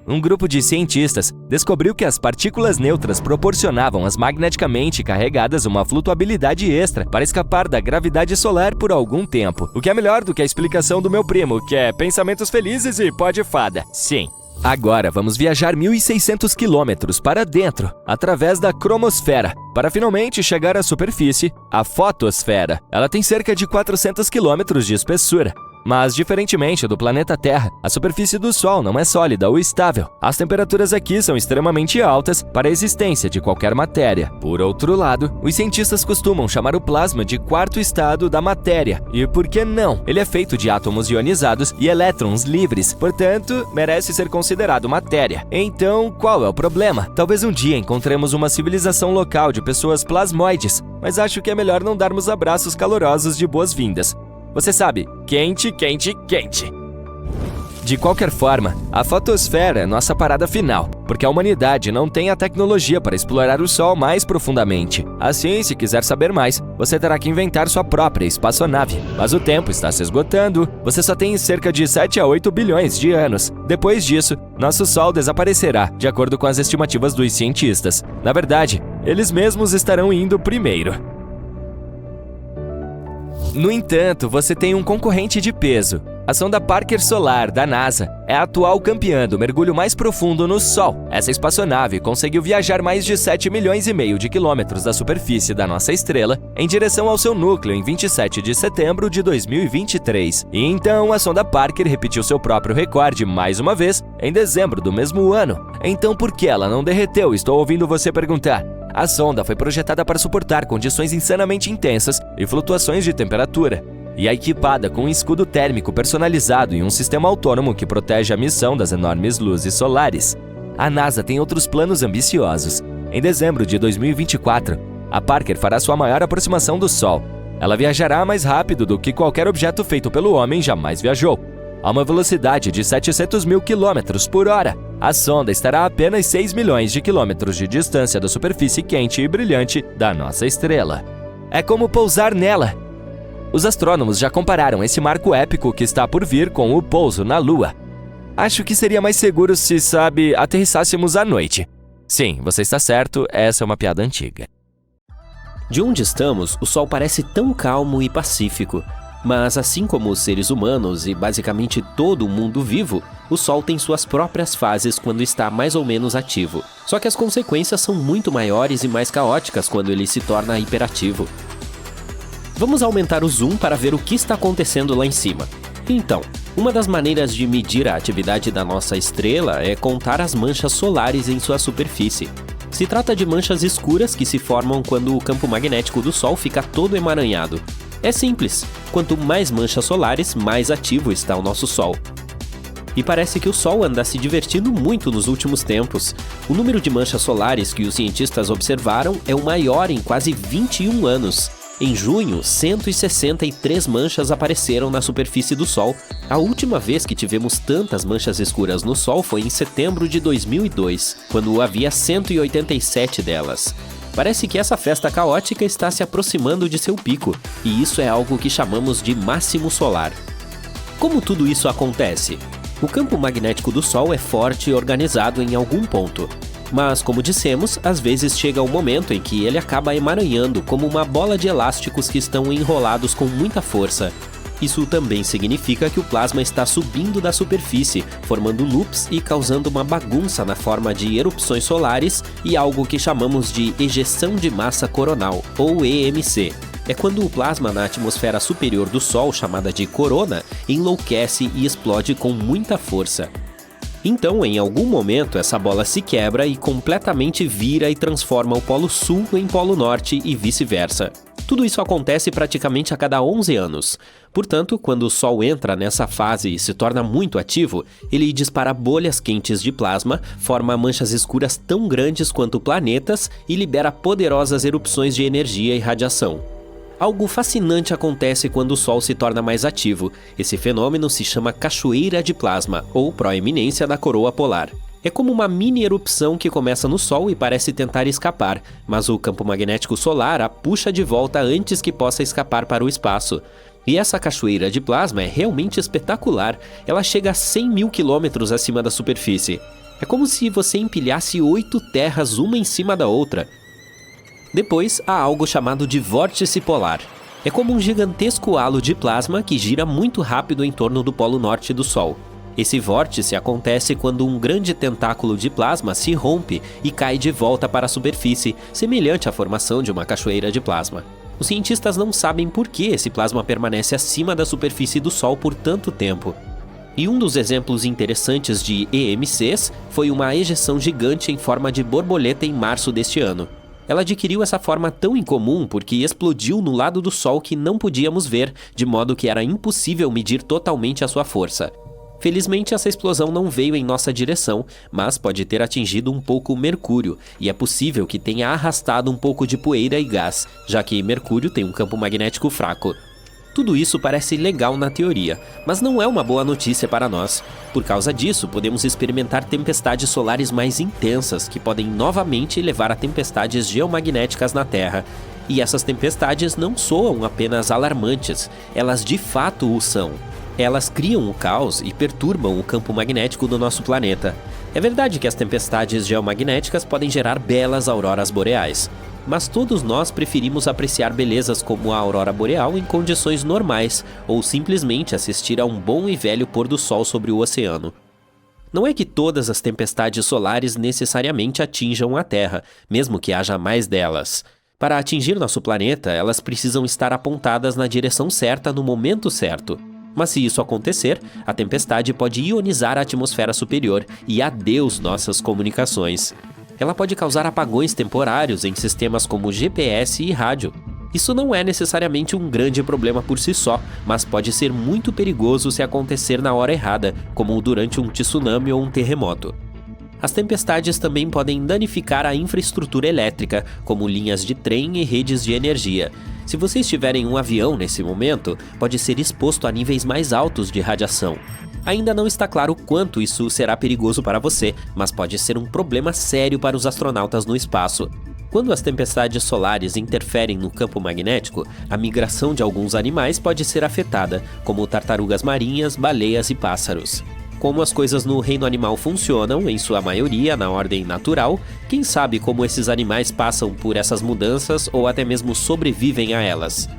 Um grupo de cientistas descobriu que as partículas neutras proporcionavam às magneticamente carregadas uma flutuabilidade extra para escapar da gravidade solar por algum tempo. O que é melhor do que a explicação do meu primo, que é pensamentos felizes e pó de fada. Sim. Agora vamos viajar 1.600 quilômetros para dentro, através da cromosfera, para finalmente chegar à superfície, a fotosfera. Ela tem cerca de 400 quilômetros de espessura. Mas, diferentemente do planeta Terra, a superfície do Sol não é sólida ou estável. As temperaturas aqui são extremamente altas para a existência de qualquer matéria. Por outro lado, os cientistas costumam chamar o plasma de quarto estado da matéria. E por que não? Ele é feito de átomos ionizados e elétrons livres, portanto, merece ser considerado matéria. Então, qual é o problema? Talvez um dia encontremos uma civilização local de pessoas plasmoides, mas acho que é melhor não darmos abraços calorosos de boas-vindas. Você sabe, quente, quente, quente. De qualquer forma, a fotosfera é nossa parada final, porque a humanidade não tem a tecnologia para explorar o Sol mais profundamente. Assim, se quiser saber mais, você terá que inventar sua própria espaçonave. Mas o tempo está se esgotando, você só tem cerca de 7 a 8 bilhões de anos. Depois disso, nosso Sol desaparecerá, de acordo com as estimativas dos cientistas. Na verdade, eles mesmos estarão indo primeiro. No entanto, você tem um concorrente de peso. A sonda Parker Solar, da NASA, é a atual campeã do mergulho mais profundo no Sol. Essa espaçonave conseguiu viajar mais de 7,5 milhões de quilômetros da superfície da nossa estrela em direção ao seu núcleo em 27 de setembro de 2023. E então, a sonda Parker repetiu seu próprio recorde mais uma vez em dezembro do mesmo ano. Então, por que ela não derreteu? Estou ouvindo você perguntar. A sonda foi projetada para suportar condições insanamente intensas e flutuações de temperatura. e é equipada com um escudo térmico personalizado e um sistema autônomo que protege a missão das enormes luzes solares. A NASA tem outros planos ambiciosos. Em dezembro de 2024, a Parker fará sua maior aproximação do Sol. Ela viajará mais rápido do que qualquer objeto feito pelo homem jamais viajou, a uma velocidade de 700 mil quilômetros por hora. A sonda estará a apenas 6 milhões de quilômetros de distância da superfície quente e brilhante da nossa estrela. É como pousar nela. Os astrônomos já compararam esse marco épico que está por vir com o pouso na Lua. Acho que seria mais seguro se, aterrissássemos à noite. Sim, você está certo, essa é uma piada antiga. De onde estamos, o Sol parece tão calmo e pacífico. Mas assim como os seres humanos e basicamente todo o mundo vivo, o Sol tem suas próprias fases quando está mais ou menos ativo. Só que as consequências são muito maiores e mais caóticas quando ele se torna hiperativo. Vamos aumentar o zoom para ver o que está acontecendo lá em cima. Então, uma das maneiras de medir a atividade da nossa estrela é contar as manchas solares em sua superfície. Se trata de manchas escuras que se formam quando o campo magnético do Sol fica todo emaranhado. É simples, quanto mais manchas solares, mais ativo está o nosso Sol. E parece que o Sol anda se divertindo muito nos últimos tempos. O número de manchas solares que os cientistas observaram é o maior em quase 21 anos. Em junho, 163 manchas apareceram na superfície do Sol. A última vez que tivemos tantas manchas escuras no Sol foi em setembro de 2002, quando havia 187 delas. Parece que essa festa caótica está se aproximando de seu pico, e isso é algo que chamamos de máximo solar. Como tudo isso acontece? O campo magnético do Sol é forte e organizado em algum ponto. Mas, como dissemos, às vezes chega o momento em que ele acaba emaranhando como uma bola de elásticos que estão enrolados com muita força. Isso também significa que o plasma está subindo da superfície, formando loops e causando uma bagunça na forma de erupções solares e algo que chamamos de ejeção de massa coronal, ou EMC. É quando o plasma na atmosfera superior do Sol, chamada de corona, enlouquece e explode com muita força. Então, em algum momento, essa bola se quebra e completamente vira e transforma o Polo Sul em Polo Norte e vice-versa. Tudo isso acontece praticamente a cada 11 anos. Portanto, quando o Sol entra nessa fase e se torna muito ativo, ele dispara bolhas quentes de plasma, forma manchas escuras tão grandes quanto planetas e libera poderosas erupções de energia e radiação. Algo fascinante acontece quando o Sol se torna mais ativo. Esse fenômeno se chama cachoeira de plasma, ou proeminência da coroa polar. É como uma mini erupção que começa no Sol e parece tentar escapar, mas o campo magnético solar a puxa de volta antes que possa escapar para o espaço. E essa cachoeira de plasma é realmente espetacular, ela chega a 100 mil quilômetros acima da superfície. É como se você empilhasse 8 terras uma em cima da outra. Depois, há algo chamado de vórtice polar. É como um gigantesco halo de plasma que gira muito rápido em torno do polo norte do Sol. Esse vórtice acontece quando um grande tentáculo de plasma se rompe e cai de volta para a superfície, semelhante à formação de uma cachoeira de plasma. Os cientistas não sabem por que esse plasma permanece acima da superfície do Sol por tanto tempo. E um dos exemplos interessantes de EMCs foi uma ejeção gigante em forma de borboleta em março deste ano. Ela adquiriu essa forma tão incomum porque explodiu no lado do Sol que não podíamos ver, de modo que era impossível medir totalmente a sua força. Felizmente, essa explosão não veio em nossa direção, mas pode ter atingido um pouco Mercúrio, e é possível que tenha arrastado um pouco de poeira e gás, já que Mercúrio tem um campo magnético fraco. Tudo isso parece legal na teoria, mas não é uma boa notícia para nós. Por causa disso, podemos experimentar tempestades solares mais intensas, que podem novamente levar a tempestades geomagnéticas na Terra. E essas tempestades não soam apenas alarmantes, elas de fato o são. Elas criam o caos e perturbam o campo magnético do nosso planeta. É verdade que as tempestades geomagnéticas podem gerar belas auroras boreais, mas todos nós preferimos apreciar belezas como a aurora boreal em condições normais ou simplesmente assistir a um bom e velho pôr do sol sobre o oceano. Não é que todas as tempestades solares necessariamente atinjam a Terra, mesmo que haja mais delas. Para atingir nosso planeta, elas precisam estar apontadas na direção certa no momento certo. Mas se isso acontecer, a tempestade pode ionizar a atmosfera superior e adeus nossas comunicações. Ela pode causar apagões temporários em sistemas como GPS e rádio. Isso não é necessariamente um grande problema por si só, mas pode ser muito perigoso se acontecer na hora errada, como durante um tsunami ou um terremoto. As tempestades também podem danificar a infraestrutura elétrica, como linhas de trem e redes de energia. Se você estiver em um avião nesse momento, pode ser exposto a níveis mais altos de radiação. Ainda não está claro quanto isso será perigoso para você, mas pode ser um problema sério para os astronautas no espaço. Quando as tempestades solares interferem no campo magnético, a migração de alguns animais pode ser afetada, como tartarugas marinhas, baleias e pássaros. Como as coisas no reino animal funcionam, em sua maioria na ordem natural, quem sabe como esses animais passam por essas mudanças ou até mesmo sobrevivem a elas.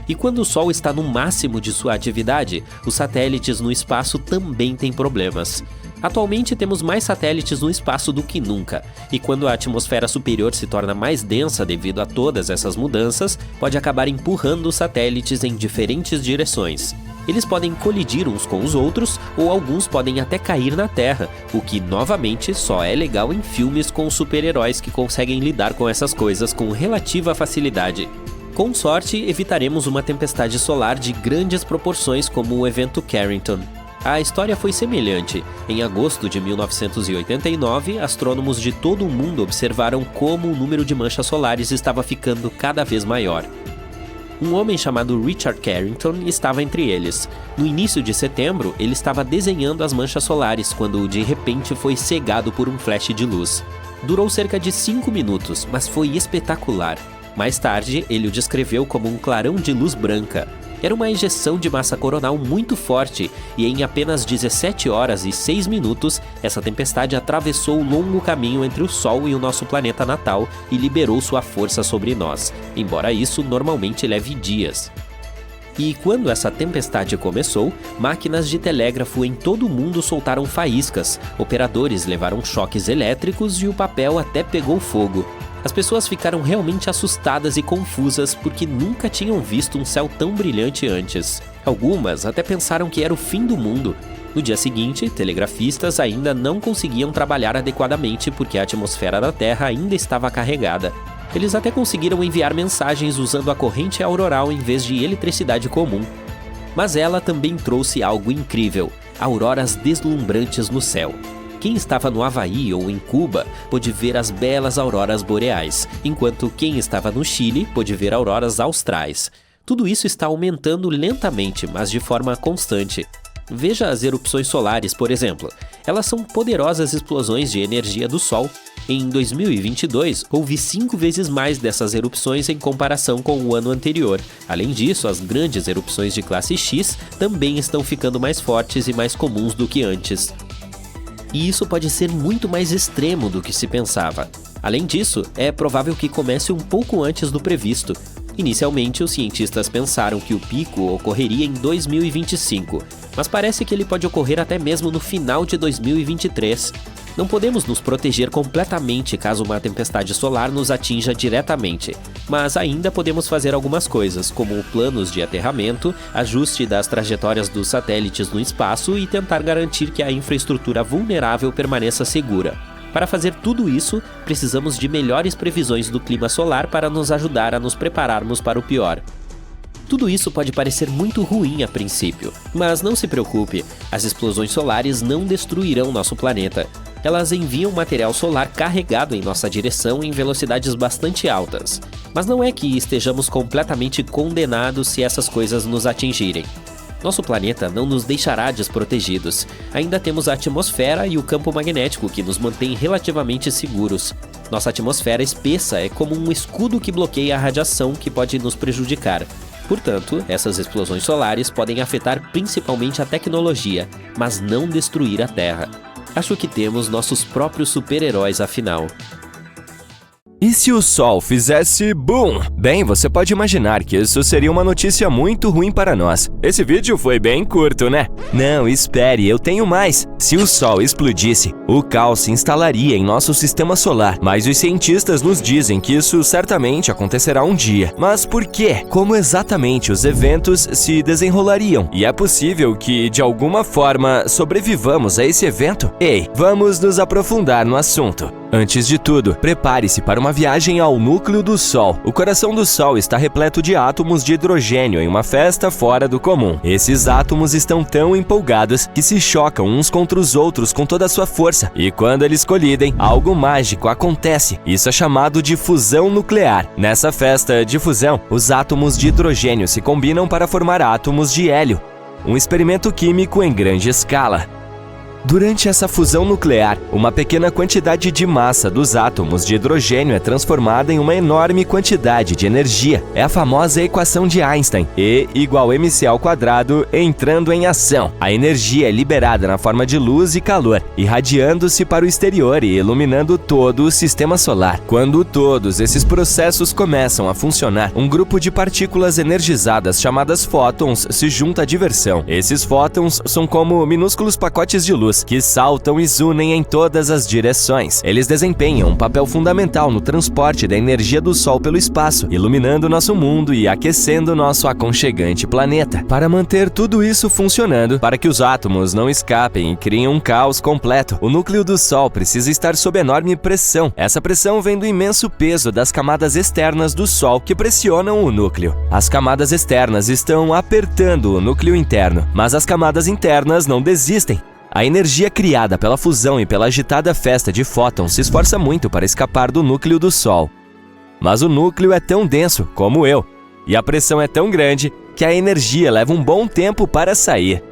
E quando o Sol está no máximo de sua atividade, os satélites no espaço também têm problemas. Atualmente temos mais satélites no espaço do que nunca, e quando a atmosfera superior se torna mais densa devido a todas essas mudanças, pode acabar empurrando os satélites em diferentes direções. Eles podem colidir uns com os outros, ou alguns podem até cair na Terra, o que, novamente, só é legal em filmes com super-heróis que conseguem lidar com essas coisas com relativa facilidade. Com sorte, evitaremos uma tempestade solar de grandes proporções como o evento Carrington. A história foi semelhante. Em agosto de 1989, astrônomos de todo o mundo observaram como o número de manchas solares estava ficando cada vez maior. Um homem chamado Richard Carrington estava entre eles. No início de setembro, ele estava desenhando as manchas solares quando de repente foi cegado por um flash de luz. Durou cerca de 5 minutos, mas foi espetacular. Mais tarde, ele o descreveu como um clarão de luz branca. Era uma ejeção de massa coronal muito forte e em apenas 17 horas e 6 minutos, essa tempestade atravessou o longo caminho entre o Sol e o nosso planeta natal e liberou sua força sobre nós, embora isso normalmente leve dias. E quando essa tempestade começou, máquinas de telégrafo em todo o mundo soltaram faíscas, operadores levaram choques elétricos e o papel até pegou fogo. As pessoas ficaram realmente assustadas e confusas porque nunca tinham visto um céu tão brilhante antes. Algumas até pensaram que era o fim do mundo. No dia seguinte, telegrafistas ainda não conseguiam trabalhar adequadamente porque a atmosfera da Terra ainda estava carregada. Eles até conseguiram enviar mensagens usando a corrente auroral em vez de eletricidade comum. Mas ela também trouxe algo incrível: auroras deslumbrantes no céu. Quem estava no Havaí ou em Cuba pôde ver as belas auroras boreais, enquanto quem estava no Chile pôde ver auroras austrais. Tudo isso está aumentando lentamente, mas de forma constante. Veja as erupções solares, por exemplo. Elas são poderosas explosões de energia do Sol. Em 2022, houve 5 vezes mais dessas erupções em comparação com o ano anterior. Além disso, as grandes erupções de classe X também estão ficando mais fortes e mais comuns do que antes. E isso pode ser muito mais extremo do que se pensava. Além disso, é provável que comece um pouco antes do previsto. Inicialmente, os cientistas pensaram que o pico ocorreria em 2025, mas parece que ele pode ocorrer até mesmo no final de 2023. Não podemos nos proteger completamente caso uma tempestade solar nos atinja diretamente, mas ainda podemos fazer algumas coisas, como planos de aterramento, ajuste das trajetórias dos satélites no espaço e tentar garantir que a infraestrutura vulnerável permaneça segura. Para fazer tudo isso, precisamos de melhores previsões do clima solar para nos ajudar a nos prepararmos para o pior. Tudo isso pode parecer muito ruim a princípio, mas não se preocupe, as explosões solares não destruirão nosso planeta. Elas enviam material solar carregado em nossa direção em velocidades bastante altas. Mas não é que estejamos completamente condenados se essas coisas nos atingirem. Nosso planeta não nos deixará desprotegidos. Ainda temos a atmosfera e o campo magnético que nos mantém relativamente seguros. Nossa atmosfera espessa é como um escudo que bloqueia a radiação que pode nos prejudicar. Portanto, essas explosões solares podem afetar principalmente a tecnologia, mas não destruir a Terra. Acho que temos nossos próprios super-heróis afinal. E se o Sol fizesse BOOM? Bem, você pode imaginar que isso seria uma notícia muito ruim para nós. Esse vídeo foi bem curto, né? Não, espere, eu tenho mais. Se o Sol explodisse, o caos se instalaria em nosso sistema solar. Mas os cientistas nos dizem que isso certamente acontecerá um dia. Mas por quê? Como exatamente os eventos se desenrolariam? E é possível que, de alguma forma, sobrevivamos a esse evento? Ei, vamos nos aprofundar no assunto. Antes de tudo, prepare-se para uma viagem ao núcleo do Sol. O coração do Sol está repleto de átomos de hidrogênio em uma festa fora do comum. Esses átomos estão tão empolgados que se chocam uns contra os outros com toda a sua força. E quando eles colidem, algo mágico acontece. Isso é chamado de fusão nuclear. Nessa festa de fusão, os átomos de hidrogênio se combinam para formar átomos de hélio. Um experimento químico em grande escala. Durante essa fusão nuclear, uma pequena quantidade de massa dos átomos de hidrogênio é transformada em uma enorme quantidade de energia. É a famosa equação de Einstein, E igual mc ao quadrado, entrando em ação. A energia é liberada na forma de luz e calor, irradiando-se para o exterior e iluminando todo o sistema solar. Quando todos esses processos começam a funcionar, um grupo de partículas energizadas chamadas fótons se junta à diversão. Esses fótons são como minúsculos pacotes de luz que saltam e zunem em todas as direções. Eles desempenham um papel fundamental no transporte da energia do Sol pelo espaço, iluminando nosso mundo e aquecendo nosso aconchegante planeta. Para manter tudo isso funcionando, para que os átomos não escapem e criem um caos completo, o núcleo do Sol precisa estar sob enorme pressão. Essa pressão vem do imenso peso das camadas externas do Sol que pressionam o núcleo. As camadas externas estão apertando o núcleo interno, mas as camadas internas não desistem. A energia criada pela fusão e pela agitada festa de fótons se esforça muito para escapar do núcleo do Sol. Mas o núcleo é tão denso como eu, e a pressão é tão grande que a energia leva um bom tempo para sair.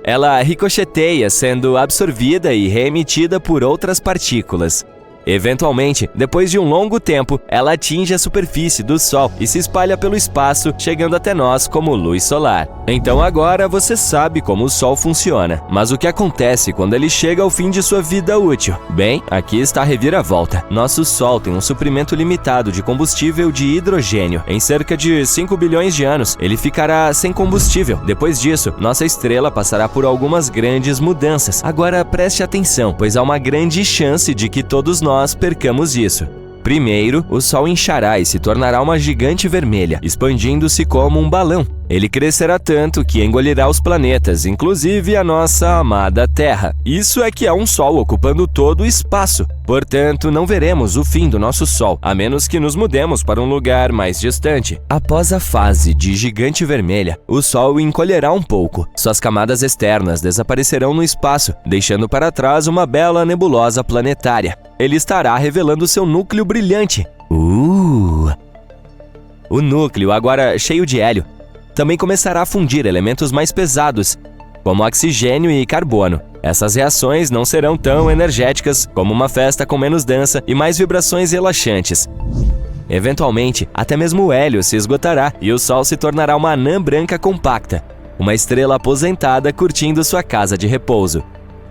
Ela ricocheteia, sendo absorvida e reemitida por outras partículas. Eventualmente, depois de um longo tempo, ela atinge a superfície do Sol e se espalha pelo espaço, chegando até nós como luz solar. Então agora você sabe como o Sol funciona. Mas o que acontece quando ele chega ao fim de sua vida útil? Bem, aqui está a reviravolta. Nosso Sol tem um suprimento limitado de combustível de hidrogênio. Em cerca de 5 bilhões de anos, ele ficará sem combustível. Depois disso, nossa estrela passará por algumas grandes mudanças. Agora preste atenção, pois há uma grande chance de que todos nós percamos isso. Primeiro, o Sol inchará e se tornará uma gigante vermelha, expandindo-se como um balão. Ele crescerá tanto que engolirá os planetas, inclusive a nossa amada Terra. Isso é que é um Sol ocupando todo o espaço. Portanto, não veremos o fim do nosso Sol, a menos que nos mudemos para um lugar mais distante. Após a fase de gigante vermelha, o Sol encolherá um pouco. Suas camadas externas desaparecerão no espaço, deixando para trás uma bela nebulosa planetária. Ele estará revelando seu núcleo brilhante. O núcleo, agora cheio de hélio, também começará a fundir elementos mais pesados, como oxigênio e carbono. Essas reações não serão tão energéticas como uma festa com menos dança e mais vibrações relaxantes. Eventualmente, até mesmo o hélio se esgotará e o Sol se tornará uma anã branca compacta, uma estrela aposentada curtindo sua casa de repouso.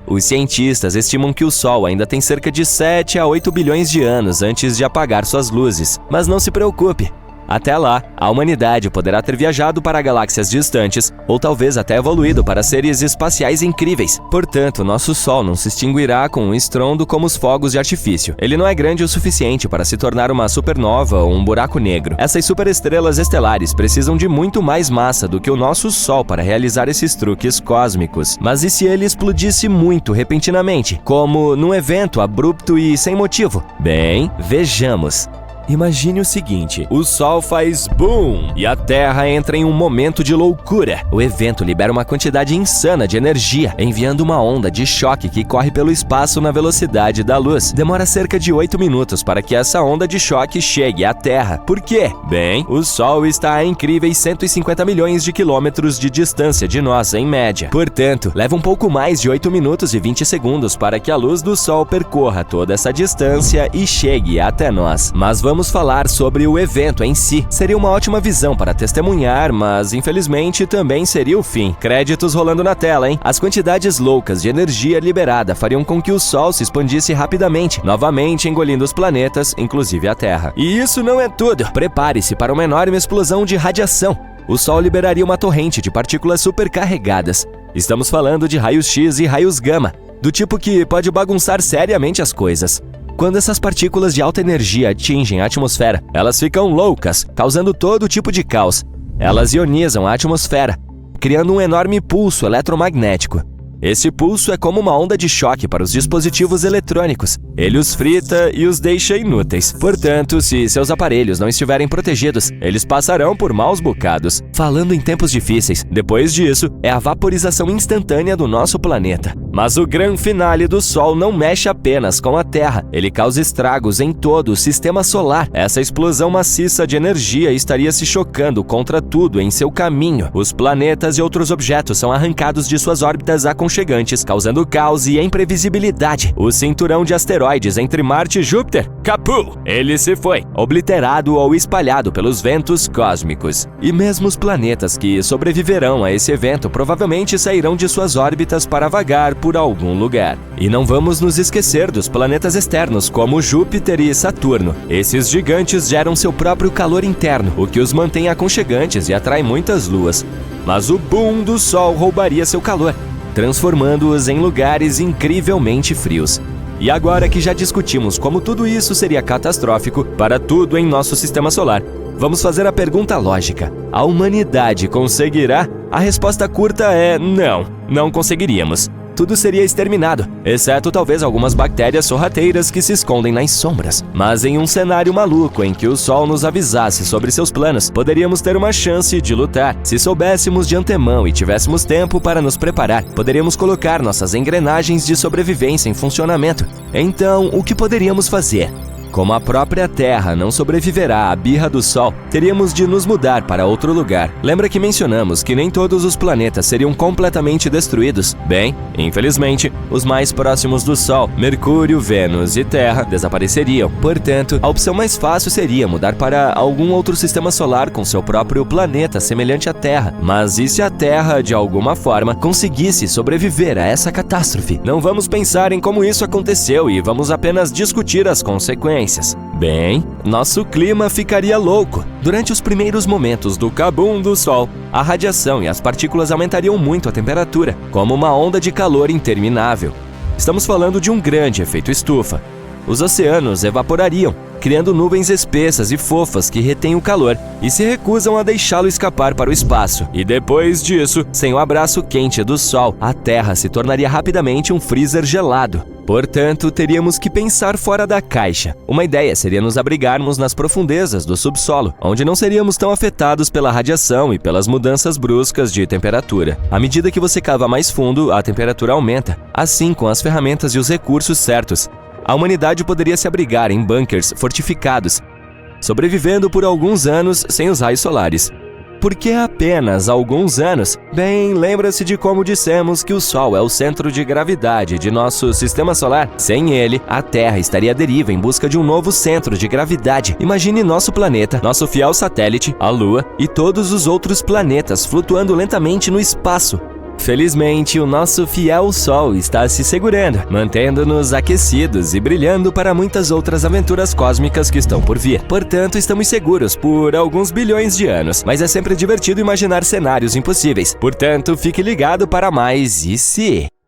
Os cientistas estimam que o Sol ainda tem cerca de 7 a 8 bilhões de anos antes de apagar suas luzes. Mas não se preocupe! Até lá, a humanidade poderá ter viajado para galáxias distantes ou talvez até evoluído para seres espaciais incríveis. Portanto, nosso Sol não se extinguirá com um estrondo como os fogos de artifício. Ele não é grande o suficiente para se tornar uma supernova ou um buraco negro. Essas superestrelas estelares precisam de muito mais massa do que o nosso Sol para realizar esses truques cósmicos. Mas e se ele explodisse muito repentinamente, como num evento abrupto e sem motivo? Bem, vejamos. Imagine o seguinte, o Sol faz boom e a Terra entra em um momento de loucura. O evento libera uma quantidade insana de energia, enviando uma onda de choque que corre pelo espaço na velocidade da luz. Demora cerca de 8 minutos para que essa onda de choque chegue à Terra. Por quê? Bem, o Sol está a incríveis 150 milhões de quilômetros de distância de nós, em média. Portanto, leva um pouco mais de 8 minutos e 20 segundos para que a luz do Sol percorra toda essa distância e chegue até nós. Mas vamos falar sobre o evento em si. Seria uma ótima visão para testemunhar, mas infelizmente também seria o fim. Créditos rolando na tela, hein? As quantidades loucas de energia liberada fariam com que o Sol se expandisse rapidamente, novamente engolindo os planetas, inclusive a Terra. E isso não é tudo. Prepare-se para uma enorme explosão de radiação. O Sol liberaria uma torrente de partículas supercarregadas. Estamos falando de raios X e raios gama, do tipo que pode bagunçar seriamente as coisas. Quando essas partículas de alta energia atingem a atmosfera, elas ficam loucas, causando todo tipo de caos. Elas ionizam a atmosfera, criando um enorme pulso eletromagnético. Esse pulso é como uma onda de choque para os dispositivos eletrônicos. Ele os frita e os deixa inúteis. Portanto, se seus aparelhos não estiverem protegidos, eles passarão por maus bocados. Falando em tempos difíceis, depois disso, é a vaporização instantânea do nosso planeta. Mas o grande finale do Sol não mexe apenas com a Terra, ele causa estragos em todo o sistema solar. Essa explosão maciça de energia estaria se chocando contra tudo em seu caminho. Os planetas e outros objetos são arrancados de suas órbitas aconchegantes, causando caos e imprevisibilidade. O cinturão de asteroides entre Marte e Júpiter, capu! Ele se foi, obliterado ou espalhado pelos ventos cósmicos. E mesmo os planetas que sobreviverão a esse evento provavelmente sairão de suas órbitas para vagar por algum lugar. E não vamos nos esquecer dos planetas externos, como Júpiter e Saturno. Esses gigantes geram seu próprio calor interno, o que os mantém aconchegantes e atrai muitas luas. Mas o boom do Sol roubaria seu calor, transformando-os em lugares incrivelmente frios. E agora que já discutimos como tudo isso seria catastrófico para tudo em nosso sistema solar, vamos fazer a pergunta lógica. A humanidade conseguirá? A resposta curta é não, não conseguiríamos. Tudo seria exterminado, exceto talvez algumas bactérias sorrateiras que se escondem nas sombras. Mas em um cenário maluco em que o Sol nos avisasse sobre seus planos, poderíamos ter uma chance de lutar. Se soubéssemos de antemão e tivéssemos tempo para nos preparar, poderíamos colocar nossas engrenagens de sobrevivência em funcionamento. Então, o que poderíamos fazer? Como a própria Terra não sobreviverá à birra do Sol, teríamos de nos mudar para outro lugar. Lembra que mencionamos que nem todos os planetas seriam completamente destruídos? Bem, infelizmente, os mais próximos do Sol, Mercúrio, Vênus e Terra, desapareceriam. Portanto, a opção mais fácil seria mudar para algum outro sistema solar com seu próprio planeta semelhante à Terra. Mas e se a Terra, de alguma forma, conseguisse sobreviver a essa catástrofe? Não vamos pensar em como isso aconteceu e vamos apenas discutir as consequências. Bem, nosso clima ficaria louco. Durante os primeiros momentos do cabum do Sol, a radiação e as partículas aumentariam muito a temperatura, como uma onda de calor interminável. Estamos falando de um grande efeito estufa. Os oceanos evaporariam, criando nuvens espessas e fofas que retêm o calor e se recusam a deixá-lo escapar para o espaço. E depois disso, sem o abraço quente do Sol, a Terra se tornaria rapidamente um freezer gelado. Portanto, teríamos que pensar fora da caixa. Uma ideia seria nos abrigarmos nas profundezas do subsolo, onde não seríamos tão afetados pela radiação e pelas mudanças bruscas de temperatura. À medida que você cava mais fundo, a temperatura aumenta. Assim, com as ferramentas e os recursos certos, a humanidade poderia se abrigar em bunkers fortificados, sobrevivendo por alguns anos sem os raios solares. Por que apenas alguns anos? Bem, lembra-se de como dissemos que o Sol é o centro de gravidade de nosso sistema solar? Sem ele, a Terra estaria à deriva em busca de um novo centro de gravidade. Imagine nosso planeta, nosso fiel satélite, a Lua e todos os outros planetas flutuando lentamente no espaço. Felizmente, o nosso fiel Sol está se segurando, mantendo-nos aquecidos e brilhando para muitas outras aventuras cósmicas que estão por vir. Portanto, estamos seguros por alguns bilhões de anos, mas é sempre divertido imaginar cenários impossíveis. Portanto, fique ligado para mais e se...